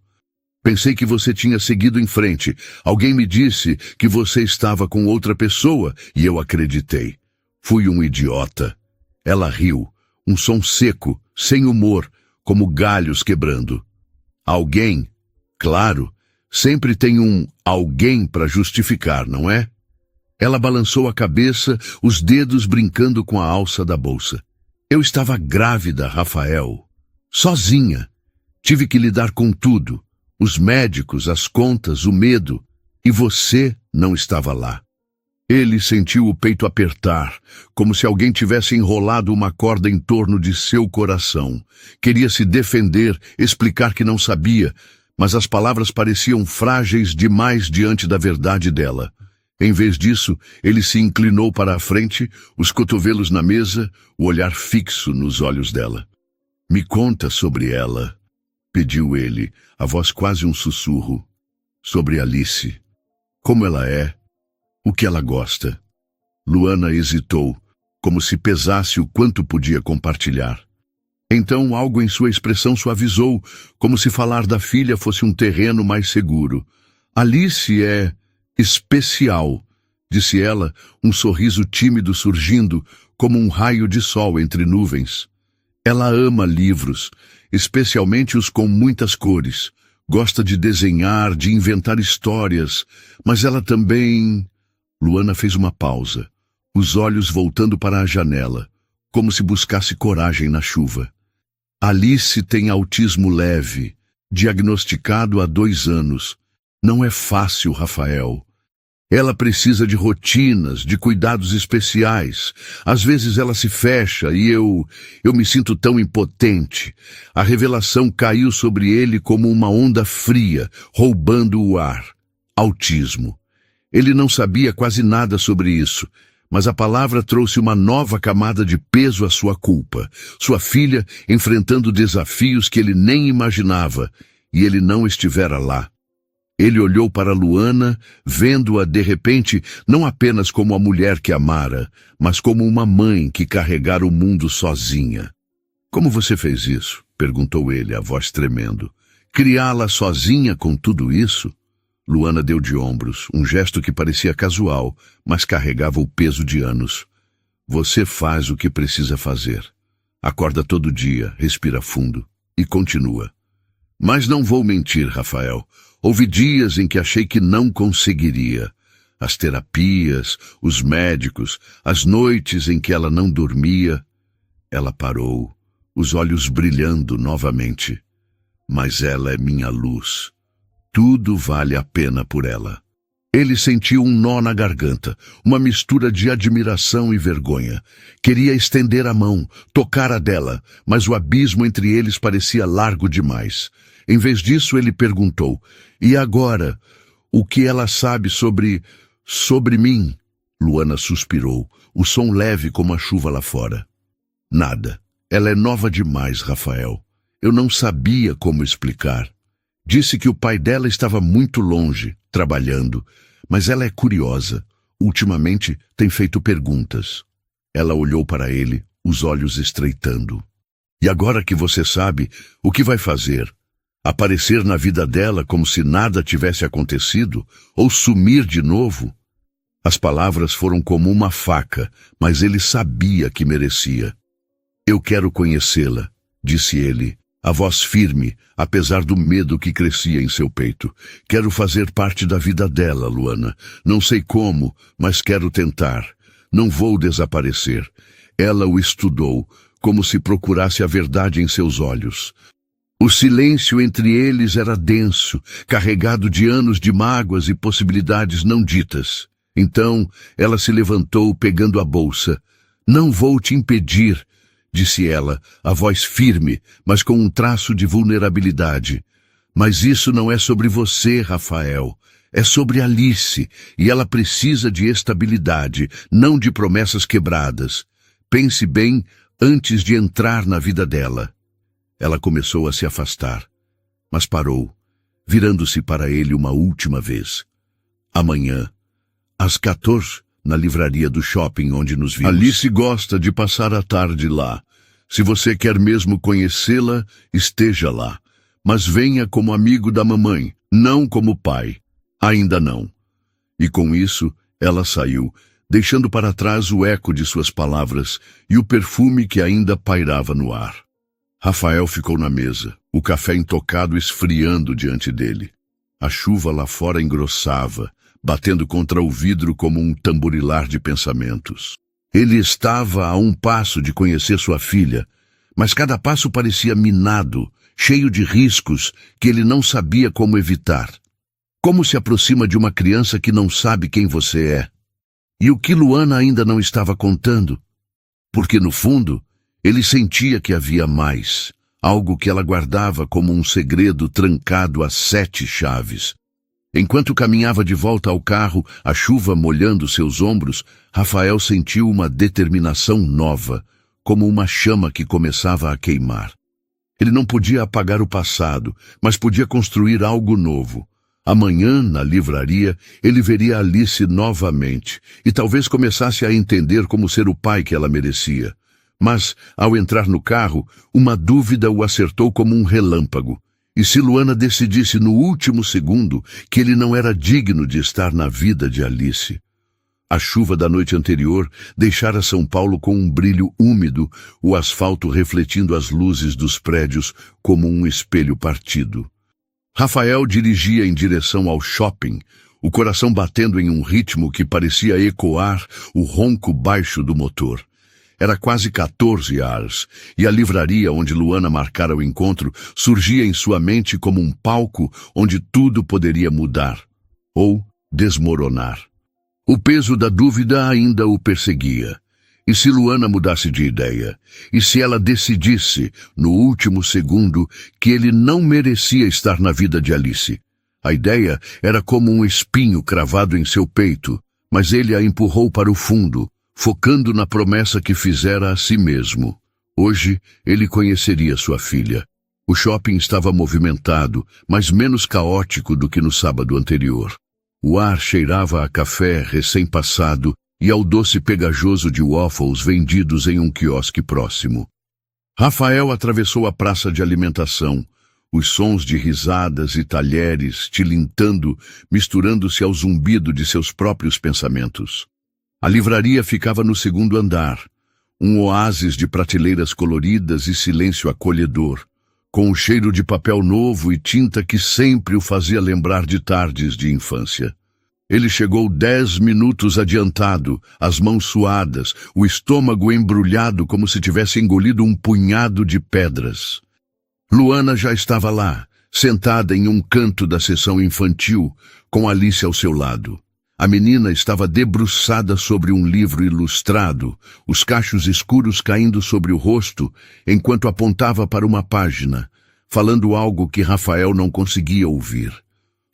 Speaker 1: Pensei que você tinha seguido em frente. Alguém me disse que você estava com outra pessoa e eu acreditei. Fui um idiota. Ela riu. Um som seco, sem humor, como galhos quebrando. Alguém, claro, sempre tem um alguém para justificar, não é? Ela balançou a cabeça, os dedos brincando com a alça da bolsa. Eu estava grávida, Rafael. Sozinha. Tive que lidar com tudo. Os médicos, as contas, o medo. E você não estava lá. Ele sentiu o peito apertar, como se alguém tivesse enrolado uma corda em torno de seu coração. Queria se defender, explicar que não sabia, mas as palavras pareciam frágeis demais diante da verdade dela. Em vez disso, ele se inclinou para a frente, os cotovelos na mesa, o olhar fixo nos olhos dela. Me conta sobre ela, pediu ele, a voz quase um sussurro. Sobre Alice. Como ela é. O que ela gosta? Luana hesitou, como se pesasse o quanto podia compartilhar. Então algo em sua expressão suavizou, como se falar da filha fosse um terreno mais seguro. Alice é especial, disse ela, um sorriso tímido surgindo, como um raio de sol entre nuvens. Ela ama livros, especialmente os com muitas cores. Gosta de desenhar, de inventar histórias, mas ela também... Luana fez uma pausa, os olhos voltando para a janela, como se buscasse coragem na chuva. Alice tem autismo leve, diagnosticado há 2 anos. Não é fácil, Rafael. Ela precisa de rotinas, de cuidados especiais. Às vezes ela se fecha e eu me sinto tão impotente. A revelação caiu sobre ele como uma onda fria, roubando o ar. Autismo. Ele não sabia quase nada sobre isso, mas a palavra trouxe uma nova camada de peso à sua culpa. Sua filha enfrentando desafios que ele nem imaginava, e ele não estivera lá. Ele olhou para Luana, vendo-a de repente não apenas como a mulher que amara, mas como uma mãe que carregara o mundo sozinha. Como você fez isso? Perguntou ele, a voz tremendo. Criá-la sozinha com tudo isso? Luana deu de ombros, um gesto que parecia casual, mas carregava o peso de anos. Você faz o que precisa fazer. Acorda todo dia, respira fundo e continua. Mas não vou mentir, Rafael. Houve dias em que achei que não conseguiria. As terapias, os médicos, as noites em que ela não dormia. Ela parou, os olhos brilhando novamente. Mas ela é minha luz. Tudo vale a pena por ela. Ele sentiu um nó na garganta, uma mistura de admiração e vergonha. Queria estender a mão, tocar a dela, mas o abismo entre eles parecia largo demais. Em vez disso, ele perguntou, e agora, o que ela sabe sobre mim? Luana suspirou, o som leve como a chuva lá fora. Nada. Ela é nova demais, Rafael. Eu não sabia como explicar. Disse que o pai dela estava muito longe, trabalhando, mas ela é curiosa. Ultimamente tem feito perguntas. Ela olhou para ele, os olhos estreitando. E agora que você sabe, o que vai fazer? Aparecer na vida dela como se nada tivesse acontecido? Ou sumir de novo? As palavras foram como uma faca, mas ele sabia que merecia. Eu quero conhecê-la, disse ele. A voz firme, apesar do medo que crescia em seu peito. Quero fazer parte da vida dela, Luana. Não sei como, mas quero tentar. Não vou desaparecer. Ela o estudou, como se procurasse a verdade em seus olhos. O silêncio entre eles era denso, carregado de anos de mágoas e possibilidades não ditas. Então, ela se levantou, pegando a bolsa. Não vou te impedir, disse ela, a voz firme, mas com um traço de vulnerabilidade. Mas isso não é sobre você, Rafael. É sobre Alice, e ela precisa de estabilidade, não de promessas quebradas. Pense bem antes de entrar na vida dela. Ela começou a se afastar, mas parou, virando-se para ele uma última vez. Amanhã, às 14, na livraria do shopping onde nos vimos. Alice gosta de passar a tarde lá. Se você quer mesmo conhecê-la, esteja lá. Mas venha como amigo da mamãe, não como pai. Ainda não. E com isso, ela saiu, deixando para trás o eco de suas palavras e o perfume que ainda pairava no ar. Rafael ficou na mesa, o café intocado esfriando diante dele. A chuva lá fora engrossava, batendo contra o vidro como um tamborilar de pensamentos. Ele estava a um passo de conhecer sua filha, mas cada passo parecia minado, cheio de riscos que ele não sabia como evitar. Como se aproxima de uma criança que não sabe quem você é? E o que Luana ainda não estava contando? Porque, no fundo, ele sentia que havia mais, algo que ela guardava como um segredo trancado a 7 chaves. Enquanto caminhava de volta ao carro, a chuva molhando seus ombros, Rafael sentiu uma determinação nova, como uma chama que começava a queimar. Ele não podia apagar o passado, mas podia construir algo novo. Amanhã, na livraria, ele veria Alice novamente, e talvez começasse a entender como ser o pai que ela merecia. Mas, ao entrar no carro, uma dúvida o acertou como um relâmpago. E se Luana decidisse no último segundo que ele não era digno de estar na vida de Alice? A chuva da noite anterior deixara São Paulo com um brilho úmido, o asfalto refletindo as luzes dos prédios como um espelho partido. Rafael dirigia em direção ao shopping, o coração batendo em um ritmo que parecia ecoar o ronco baixo do motor. Era quase 14 horas, e a livraria onde Luana marcara o encontro surgia em sua mente como um palco onde tudo poderia mudar, ou desmoronar. O peso da dúvida ainda o perseguia. E se Luana mudasse de ideia? E se ela decidisse, no último segundo, que ele não merecia estar na vida de Alice? A ideia era como um espinho cravado em seu peito, mas ele a empurrou para o fundo, focando na promessa que fizera a si mesmo. Hoje, ele conheceria sua filha. O shopping estava movimentado, mas menos caótico do que no sábado anterior. O ar cheirava a café recém-passado e ao doce pegajoso de waffles vendidos em um quiosque próximo. Rafael atravessou a praça de alimentação, os sons de risadas e talheres tilintando, misturando-se ao zumbido de seus próprios pensamentos. A livraria ficava no segundo andar, um oásis de prateleiras coloridas e silêncio acolhedor, com o cheiro de papel novo e tinta que sempre o fazia lembrar de tardes de infância. Ele chegou 10 minutos adiantado, as mãos suadas, o estômago embrulhado como se tivesse engolido um punhado de pedras. Luana já estava lá, sentada em um canto da seção infantil, com Alice ao seu lado. A menina estava debruçada sobre um livro ilustrado, os cachos escuros caindo sobre o rosto, enquanto apontava para uma página, falando algo que Rafael não conseguia ouvir.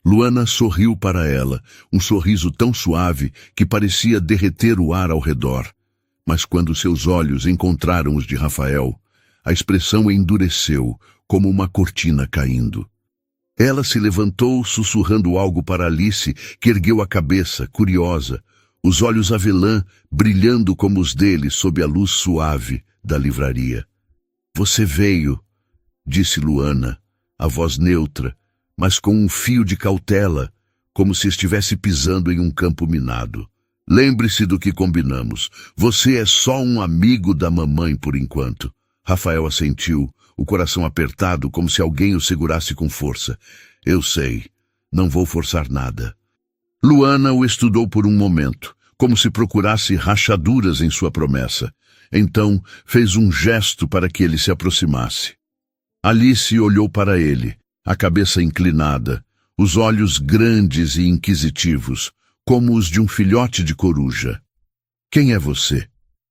Speaker 1: Luana sorriu para ela, um sorriso tão suave que parecia derreter o ar ao redor. Mas quando seus olhos encontraram os de Rafael, a expressão endureceu, como uma cortina caindo. Ela se levantou sussurrando algo para Alice, que ergueu a cabeça, curiosa, os olhos avelã brilhando como os dele sob a luz suave da livraria. "Você veio", disse Luana, a voz neutra, mas com um fio de cautela, como se estivesse pisando em um campo minado. "Lembre-se do que combinamos. Você é só um amigo da mamãe por enquanto." Rafael assentiu, o coração apertado como se alguém o segurasse com força. "Eu sei. Não vou forçar nada." Luana o estudou por um momento, como se procurasse rachaduras em sua promessa. Então fez um gesto para que ele se aproximasse. Alice olhou para ele, a cabeça inclinada, os olhos grandes e inquisitivos, como os de um filhote de coruja. "Quem é você?"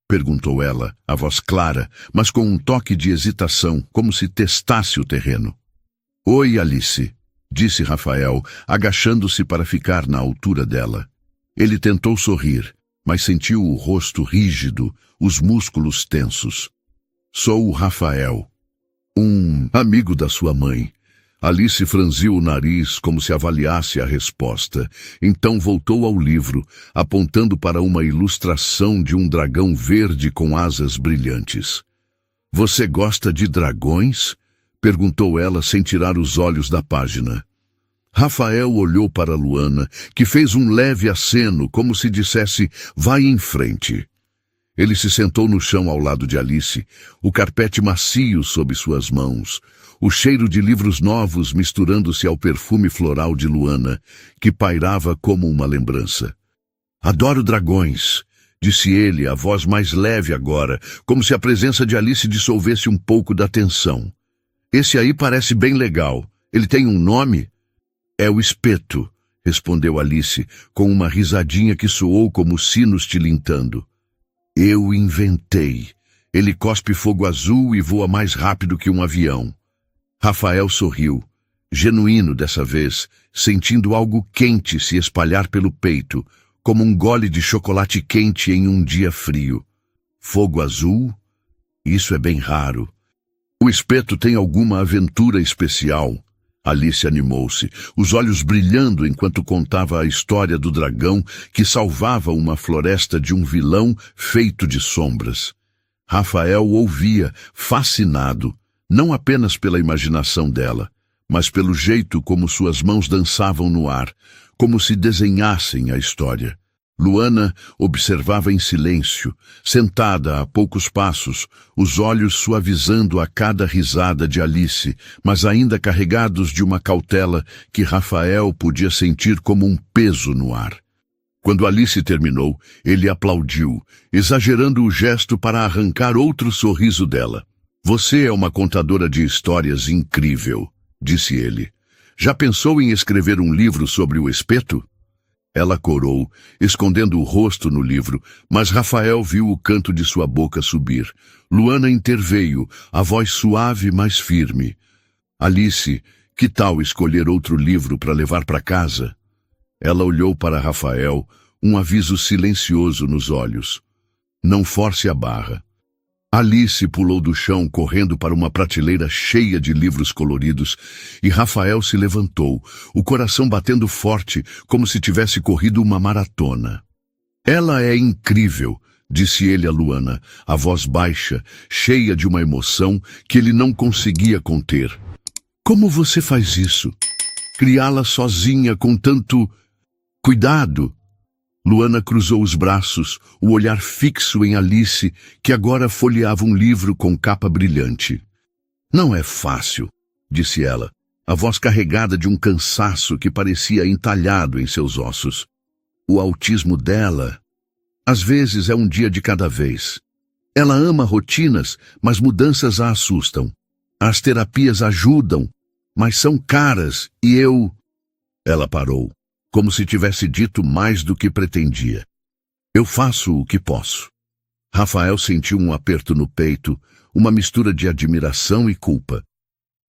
Speaker 1: perguntou ela, a voz clara, mas com um toque de hesitação, como se testasse o terreno. "Oi, Alice", disse Rafael, agachando-se para ficar na altura dela. Ele tentou sorrir, mas sentiu o rosto rígido, os músculos tensos. "Sou o Rafael, um amigo da sua mãe." Alice franziu o nariz como se avaliasse a resposta. Então voltou ao livro, apontando para uma ilustração de um dragão verde com asas brilhantes. "Você gosta de dragões?" perguntou ela sem tirar os olhos da página. Rafael olhou para Luana, que fez um leve aceno, como se dissesse, "Vai em frente." Ele se sentou no chão ao lado de Alice, o carpete macio sob suas mãos, o cheiro de livros novos misturando-se ao perfume floral de Luana, que pairava como uma lembrança. "Adoro dragões", disse ele, a voz mais leve agora, como se a presença de Alice dissolvesse um pouco da tensão. "Esse aí parece bem legal. Ele tem um nome?" "É o Espeto", respondeu Alice, com uma risadinha que soou como sinos tilintando. "Eu inventei. Ele cospe fogo azul e voa mais rápido que um avião." Rafael sorriu, genuíno dessa vez, sentindo algo quente se espalhar pelo peito, como um gole de chocolate quente em um dia frio. "Fogo azul? Isso é bem raro." "O Espeto tem alguma aventura especial?" Alice animou-se, os olhos brilhando enquanto contava a história do dragão que salvava uma floresta de um vilão feito de sombras. Rafael ouvia, fascinado, não apenas pela imaginação dela, mas pelo jeito como suas mãos dançavam no ar, como se desenhassem a história. Luana observava em silêncio, sentada a poucos passos, os olhos suavizando a cada risada de Alice, mas ainda carregados de uma cautela que Rafael podia sentir como um peso no ar. Quando Alice terminou, ele aplaudiu, exagerando o gesto para arrancar outro sorriso dela. "Você é uma contadora de histórias incrível", disse ele. "Já pensou em escrever um livro sobre o Espeto?" Ela corou, escondendo o rosto no livro, mas Rafael viu o canto de sua boca subir. Luana interveio, a voz suave, mas firme. "Alice, que tal escolher outro livro para levar para casa?" Ela olhou para Rafael, um aviso silencioso nos olhos. "Não force a barra." Alice pulou do chão, correndo para uma prateleira cheia de livros coloridos, e Rafael se levantou, o coração batendo forte, como se tivesse corrido uma maratona. Ela é incrível, disse ele a Luana, a voz baixa, cheia de uma emoção que ele não conseguia conter. Como você faz isso? Criá-la sozinha com tanto cuidado? Luana cruzou os braços, o olhar fixo em Alice, que agora folheava um livro com capa brilhante. Não é fácil, disse ela, a voz carregada de um cansaço que parecia entalhado em seus ossos. O autismo dela, às vezes, é um dia de cada vez. Ela ama rotinas, mas mudanças a assustam. As terapias ajudam, mas são caras e eu... Ela parou, como se tivesse dito mais do que pretendia. Eu faço o que posso. Rafael sentiu um aperto no peito, uma mistura de admiração e culpa.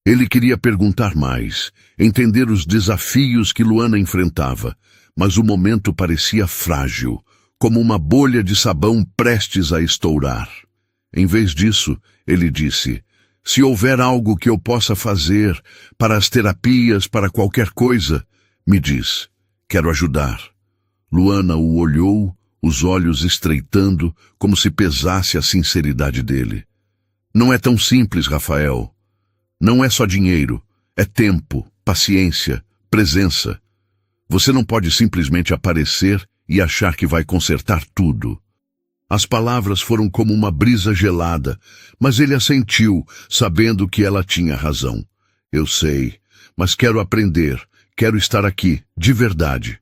Speaker 1: Ele queria perguntar mais, entender os desafios que Luana enfrentava, mas o momento parecia frágil, como uma bolha de sabão prestes a estourar. Em vez disso, ele disse: se houver algo que eu possa fazer, para as terapias, para qualquer coisa, me diz. Quero ajudar. Luana o olhou, os olhos estreitando, como se pesasse a sinceridade dele. Não é tão simples, Rafael. Não é só dinheiro. É tempo, paciência, presença. Você não pode simplesmente aparecer e achar que vai consertar tudo. As palavras foram como uma brisa gelada, mas ele assentiu, sabendo que ela tinha razão. Eu sei, mas quero aprender, quero estar aqui, de verdade.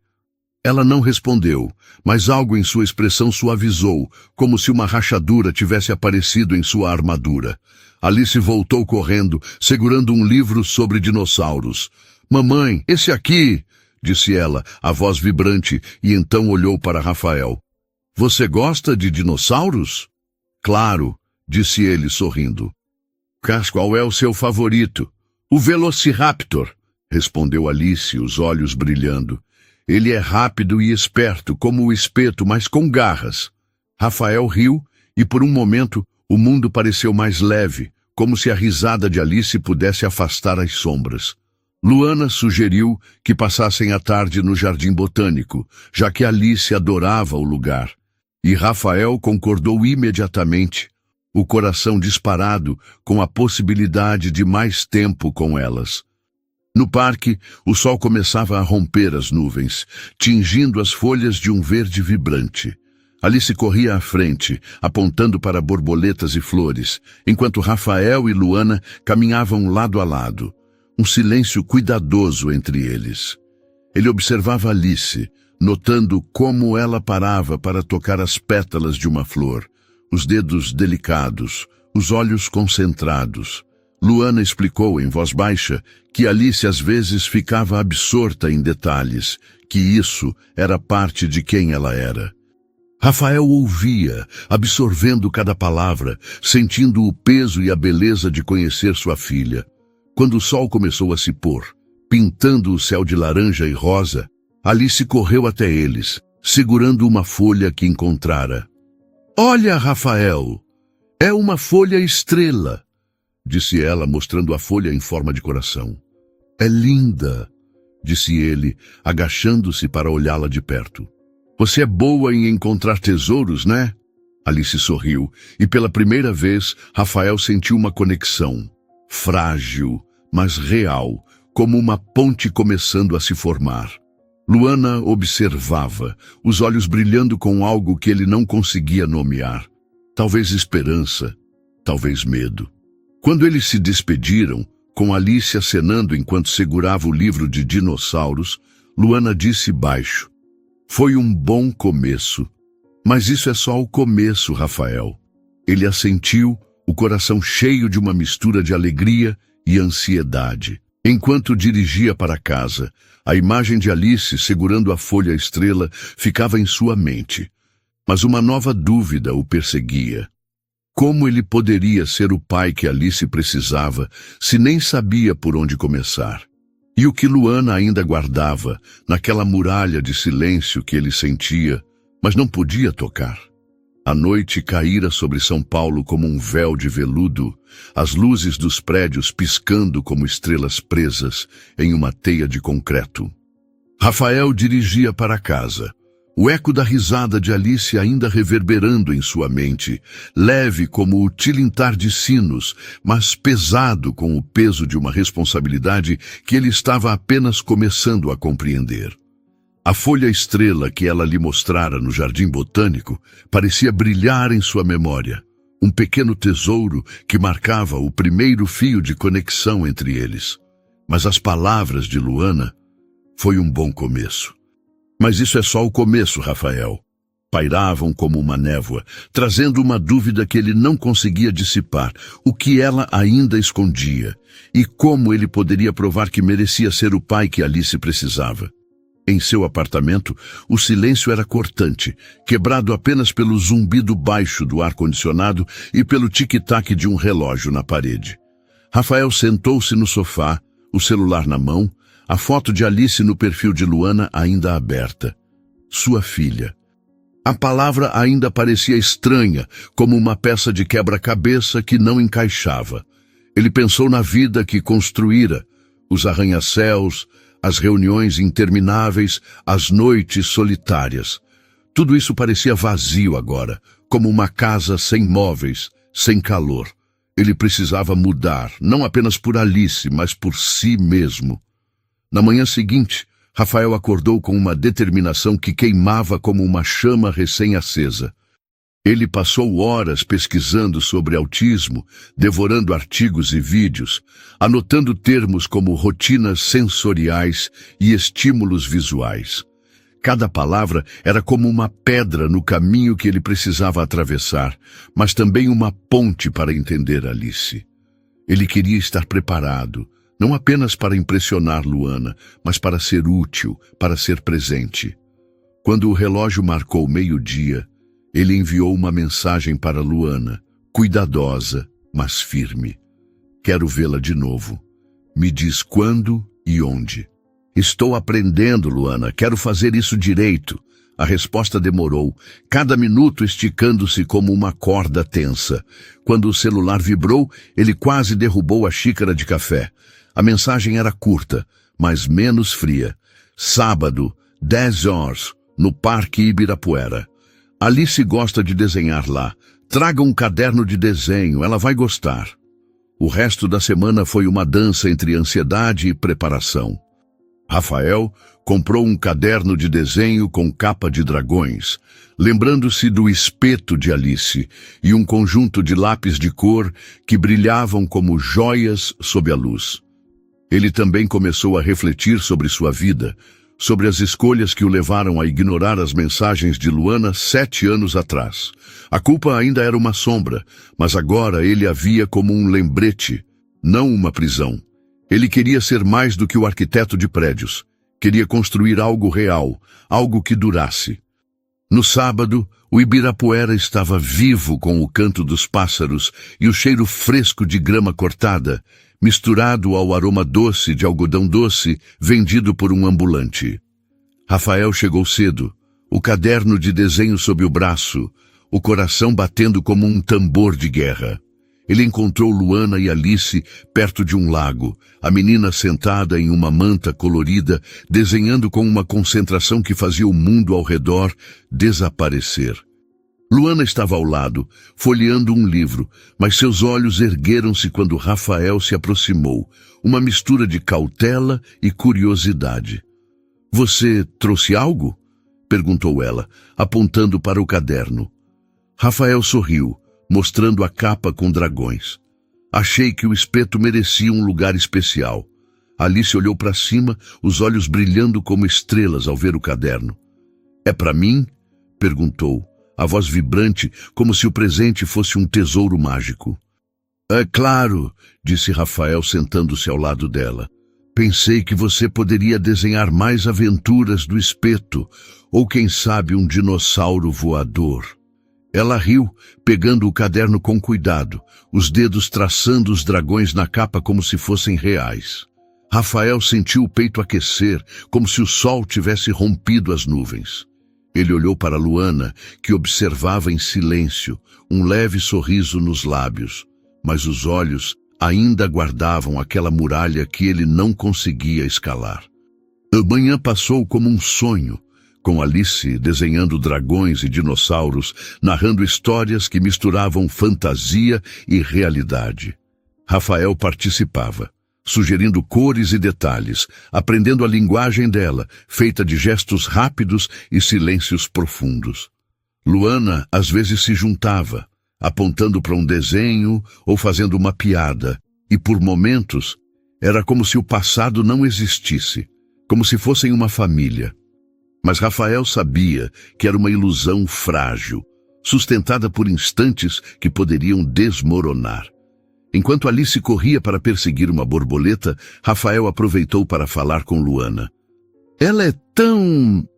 Speaker 1: Ela não respondeu, mas algo em sua expressão suavizou, como se uma rachadura tivesse aparecido em sua armadura. Alice voltou correndo, segurando um livro sobre dinossauros. Mamãe, esse aqui, disse ela, a voz vibrante, e então olhou para Rafael. Você gosta de dinossauros? Claro, disse ele sorrindo. Qual é o seu favorito? O Velociraptor, respondeu Alice, os olhos brilhando. Ele é rápido e esperto, como o espeto, mas com garras. Rafael riu, e por um momento o mundo pareceu mais leve, como se a risada de Alice pudesse afastar as sombras. Luana sugeriu que passassem a tarde no Jardim Botânico, já que Alice adorava o lugar. E Rafael concordou imediatamente, o coração disparado com a possibilidade de mais tempo com elas. No parque, o sol começava a romper as nuvens, tingindo as folhas de um verde vibrante. Alice corria à frente, apontando para borboletas e flores, enquanto Rafael e Luana caminhavam lado a lado, um silêncio cuidadoso entre eles. Ele observava Alice, notando como ela parava para tocar as pétalas de uma flor, os dedos delicados, os olhos concentrados. Luana explicou em voz baixa que Alice às vezes ficava absorta em detalhes, que isso era parte de quem ela era. Rafael ouvia, absorvendo cada palavra, sentindo o peso e a beleza de conhecer sua filha. Quando o sol começou a se pôr, pintando o céu de laranja e rosa, Alice correu até eles, segurando uma folha que encontrara. Olha, Rafael, é uma folha estrela, disse ela, mostrando a folha em forma de coração. É linda, disse ele, agachando-se para olhá-la de perto. Você é boa em encontrar tesouros, né? Alice sorriu, e pela primeira vez, Rafael sentiu uma conexão. Frágil, mas real, como uma ponte começando a se formar. Luana observava, os olhos brilhando com algo que ele não conseguia nomear. Talvez esperança, talvez medo. Quando eles se despediram, com Alice acenando enquanto segurava o livro de dinossauros, Luana disse baixo: foi um bom começo. Mas isso é só o começo, Rafael. Ele assentiu, o coração cheio de uma mistura de alegria e ansiedade. Enquanto dirigia para casa, a imagem de Alice segurando a folha estrela ficava em sua mente. Mas uma nova dúvida o perseguia. Como ele poderia ser o pai que Alice precisava, se nem sabia por onde começar? E o que Luana ainda guardava, naquela muralha de silêncio que ele sentia, mas não podia tocar? A noite caíra sobre São Paulo como um véu de veludo, as luzes dos prédios piscando como estrelas presas em uma teia de concreto. Rafael dirigia para casa, o eco da risada de Alice ainda reverberando em sua mente, leve como o tilintar de sinos, mas pesado com o peso de uma responsabilidade que ele estava apenas começando a compreender. A folha estrela que ela lhe mostrara no jardim botânico parecia brilhar em sua memória, um pequeno tesouro que marcava o primeiro fio de conexão entre eles. Mas as palavras de Luana foi um bom começo. Mas isso é só o começo, Rafael. Pairavam como uma névoa, trazendo uma dúvida que ele não conseguia dissipar, o que ela ainda escondia, e como ele poderia provar que merecia ser o pai que Alice precisava. Em seu apartamento, o silêncio era cortante, quebrado apenas pelo zumbido baixo do ar-condicionado e pelo tic-tac de um relógio na parede. Rafael sentou-se no sofá, o celular na mão, a foto de Alice no perfil de Luana ainda aberta. Sua filha. A palavra ainda parecia estranha, como uma peça de quebra-cabeça que não encaixava. Ele pensou na vida que construíra, os arranha-céus, as reuniões intermináveis, as noites solitárias. Tudo isso parecia vazio agora, como uma casa sem móveis, sem calor. Ele precisava mudar, não apenas por Alice, mas por si mesmo. Na manhã seguinte, Rafael acordou com uma determinação que queimava como uma chama recém-acesa. Ele passou horas pesquisando sobre autismo, devorando artigos e vídeos, anotando termos como rotinas sensoriais e estímulos visuais. Cada palavra era como uma pedra no caminho que ele precisava atravessar, mas também uma ponte para entender Alice. Ele queria estar preparado, não apenas para impressionar Luana, mas para ser útil, para ser presente. Quando o relógio marcou 12:00, ele enviou uma mensagem para Luana, cuidadosa, mas firme. Quero vê-la de novo. Me diz quando e onde. Estou aprendendo, Luana. Quero fazer isso direito. A resposta demorou, cada minuto esticando-se como uma corda tensa. Quando o celular vibrou, ele quase derrubou a xícara de café. A mensagem era curta, mas menos fria. Sábado, 10h, no Parque Ibirapuera. Alice gosta de desenhar lá. Traga um caderno de desenho, ela vai gostar. O resto da semana foi uma dança entre ansiedade e preparação. Rafael comprou um caderno de desenho com capa de dragões, lembrando-se do espeto de Alice e um conjunto de lápis de cor que brilhavam como joias sob a luz. Ele também começou a refletir sobre sua vida, sobre as escolhas que o levaram a ignorar as mensagens de Luana 7 anos atrás. A culpa ainda era uma sombra, mas agora ele a via como um lembrete, não uma prisão. Ele queria ser mais do que o arquiteto de prédios. Queria construir algo real, algo que durasse. No sábado, o Ibirapuera estava vivo com o canto dos pássaros e o cheiro fresco de grama cortada, misturado ao aroma doce de algodão doce vendido por um ambulante. Rafael chegou cedo, o caderno de desenho sob o braço, o coração batendo como um tambor de guerra. Ele encontrou Luana e Alice perto de um lago, a menina sentada em uma manta colorida, desenhando com uma concentração que fazia o mundo ao redor desaparecer. Luana estava ao lado, folheando um livro, mas seus olhos ergueram-se quando Rafael se aproximou, uma mistura de cautela e curiosidade. — Você trouxe algo? — perguntou ela, apontando para o caderno. Rafael sorriu, mostrando a capa com dragões. Achei que o espeto merecia um lugar especial. Alice olhou para cima, os olhos brilhando como estrelas ao ver o caderno. — É para mim? — perguntou, a voz vibrante, como se o presente fosse um tesouro mágico. — É claro, disse Rafael sentando-se ao lado dela. Pensei que você poderia desenhar mais aventuras do espeto, ou quem sabe um dinossauro voador. Ela riu, pegando o caderno com cuidado, os dedos traçando os dragões na capa como se fossem reais. Rafael sentiu o peito aquecer, como se o sol tivesse rompido as nuvens. Ele olhou para Luana, que observava em silêncio, um leve sorriso nos lábios, mas os olhos ainda guardavam aquela muralha que ele não conseguia escalar. A manhã passou como um sonho, com Alice desenhando dragões e dinossauros, narrando histórias que misturavam fantasia e realidade. Rafael participava, sugerindo cores e detalhes, aprendendo a linguagem dela, feita de gestos rápidos e silêncios profundos. Luana às vezes se juntava, apontando para um desenho ou fazendo uma piada, e por momentos era como se o passado não existisse, como se fossem uma família. Mas Rafael sabia que era uma ilusão frágil, sustentada por instantes que poderiam desmoronar. Enquanto Alice corria para perseguir uma borboleta, Rafael aproveitou para falar com Luana. "Ela é tão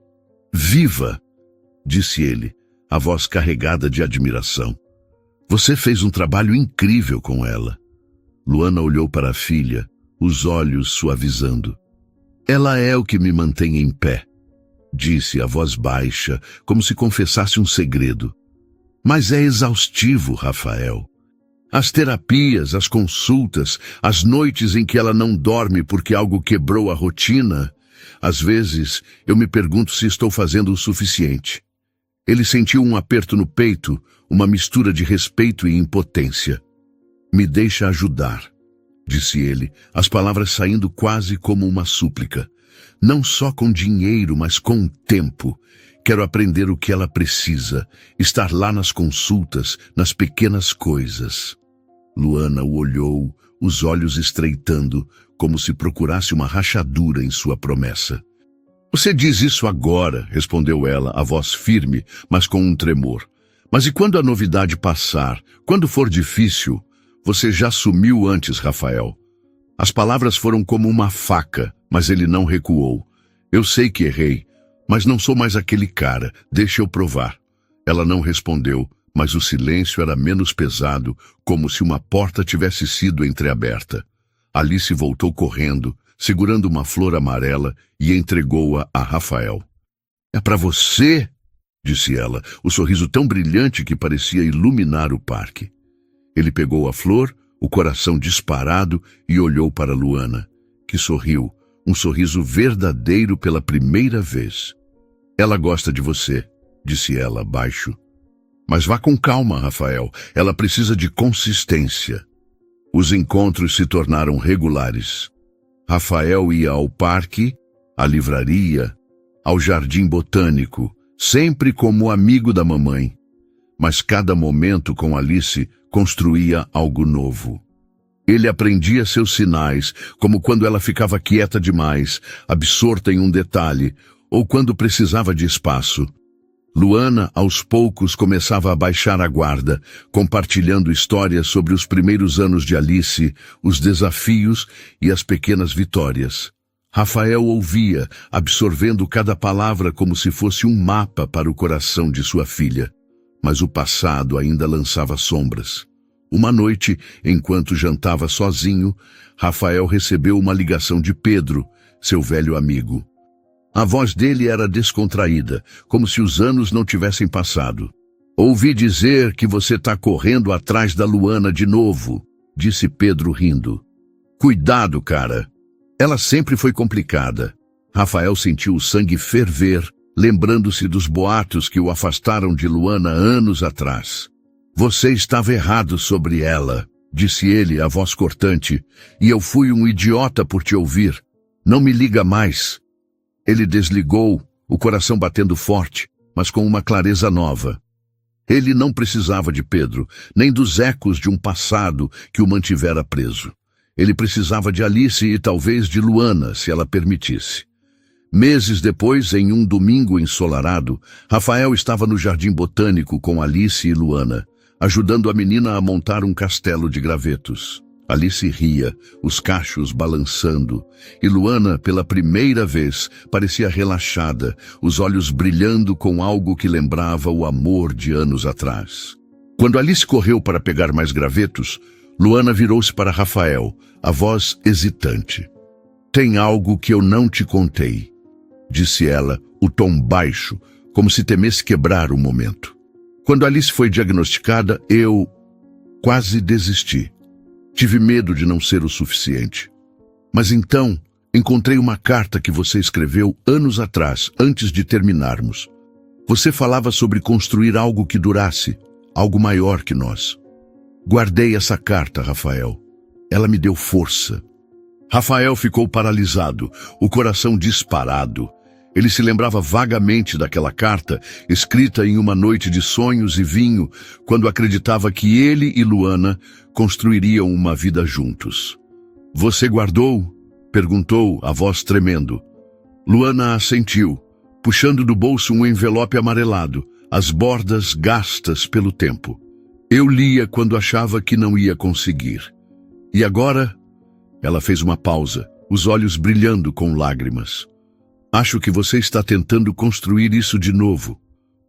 Speaker 1: viva", disse ele, a voz carregada de admiração. "Você fez um trabalho incrível com ela." Luana olhou para a filha, os olhos suavizando. "Ela é o que me mantém em pé", disse a voz baixa, como se confessasse um segredo. "Mas é exaustivo, Rafael. As terapias, as consultas, as noites em que ela não dorme porque algo quebrou a rotina. Às vezes, eu me pergunto se estou fazendo o suficiente." Ele sentiu um aperto no peito, uma mistura de respeito e impotência. "Me deixa ajudar", disse ele, as palavras saindo quase como uma súplica. "Não só com dinheiro, mas com tempo. Quero aprender o que ela precisa, estar lá nas consultas, nas pequenas coisas." Luana o olhou, os olhos estreitando, como se procurasse uma rachadura em sua promessa. "Você diz isso agora", respondeu ela, a voz firme, mas com um tremor. "Mas e quando a novidade passar? Quando for difícil? Você já sumiu antes, Rafael." As palavras foram como uma faca, mas ele não recuou. "Eu sei que errei, mas não sou mais aquele cara. Deixa eu provar." Ela não respondeu, mas o silêncio era menos pesado, como se uma porta tivesse sido entreaberta. Alice voltou correndo, segurando uma flor amarela, e entregou-a a Rafael. "É para você?" disse ela, o sorriso tão brilhante que parecia iluminar o parque. Ele pegou a flor, o coração disparado, e olhou para Luana, que sorriu, um sorriso verdadeiro pela primeira vez. "Ela gosta de você", disse ela, baixo. "Mas vá com calma, Rafael. Ela precisa de consistência." Os encontros se tornaram regulares. Rafael ia ao parque, à livraria, ao jardim botânico, sempre como amigo da mamãe. Mas cada momento com Alice construía algo novo. Ele aprendia seus sinais, como quando ela ficava quieta demais, absorta em um detalhe, ou quando precisava de espaço. Luana, aos poucos, começava a baixar a guarda, compartilhando histórias sobre os primeiros anos de Alice, os desafios e as pequenas vitórias. Rafael ouvia, absorvendo cada palavra como se fosse um mapa para o coração de sua filha. Mas o passado ainda lançava sombras. Uma noite, enquanto jantava sozinho, Rafael recebeu uma ligação de Pedro, seu velho amigo. A voz dele era descontraída, como se os anos não tivessem passado. "Ouvi dizer que você está correndo atrás da Luana de novo", disse Pedro rindo. "Cuidado, cara. Ela sempre foi complicada." Rafael sentiu o sangue ferver, lembrando-se dos boatos que o afastaram de Luana anos atrás. "Você estava errado sobre ela", disse ele, a voz cortante, "e eu fui um idiota por te ouvir. Não me liga mais." Ele desligou, o coração batendo forte, mas com uma clareza nova. Ele não precisava de Pedro, nem dos ecos de um passado que o mantivera preso. Ele precisava de Alice e talvez de Luana, se ela permitisse. Meses depois, em um domingo ensolarado, Rafael estava no jardim botânico com Alice e Luana, ajudando a menina a montar um castelo de gravetos. Alice ria, os cachos balançando, e Luana, pela primeira vez, parecia relaxada, os olhos brilhando com algo que lembrava o amor de anos atrás. Quando Alice correu para pegar mais gravetos, Luana virou-se para Rafael, a voz hesitante. "Tem algo que eu não te contei", disse ela, o tom baixo, como se temesse quebrar o momento. Quando Alice foi diagnosticada, eu quase desisti. Tive medo de não ser o suficiente. Mas então, encontrei uma carta que você escreveu anos atrás, antes de terminarmos. Você falava sobre construir algo que durasse, algo maior que nós. Guardei essa carta, Rafael. Ela me deu força. Rafael ficou paralisado, o coração disparado. Ele se lembrava vagamente daquela carta, escrita em uma noite de sonhos e vinho, quando acreditava que ele e Luana construiriam uma vida juntos. Você guardou? Perguntou, a voz tremendo. Luana assentiu, puxando do bolso um envelope amarelado, as bordas gastas pelo tempo. Eu lia quando achava que não ia conseguir. E agora? Ela fez uma pausa, os olhos brilhando com lágrimas. Acho que você está tentando construir isso de novo.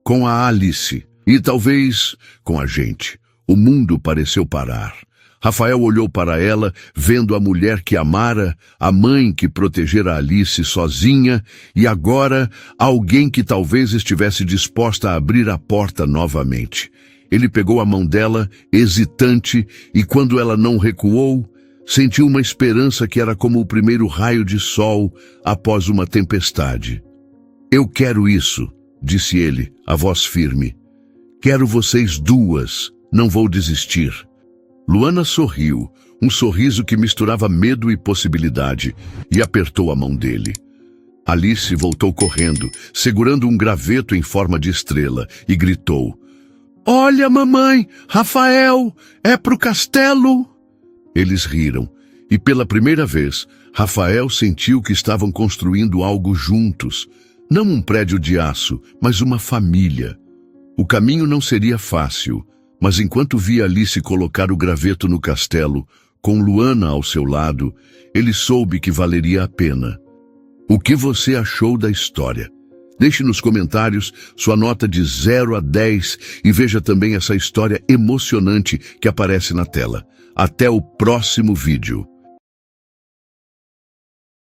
Speaker 1: Com a Alice. E talvez com a gente. O mundo pareceu parar. Rafael olhou para ela, vendo a mulher que amara, a mãe que protegera Alice sozinha, e agora alguém que talvez estivesse disposta a abrir a porta novamente. Ele pegou a mão dela, hesitante, e quando ela não recuou, sentiu uma esperança que era como o primeiro raio de sol após uma tempestade. Eu quero isso, disse ele, a voz firme. Quero vocês duas, não vou desistir. Luana sorriu, um sorriso que misturava medo e possibilidade, e apertou a mão dele. Alice voltou correndo, segurando um graveto em forma de estrela, e gritou: Olha, mamãe, Rafael, é pro castelo! Eles riram, e pela primeira vez, Rafael sentiu que estavam construindo algo juntos. Não um prédio de aço, mas uma família. O caminho não seria fácil, mas enquanto via Alice colocar o graveto no castelo, com Luana ao seu lado, ele soube que valeria a pena. O que você achou da história? Deixe nos comentários sua nota de 0 a 10 e veja também essa história emocionante que aparece na tela. Até o próximo vídeo.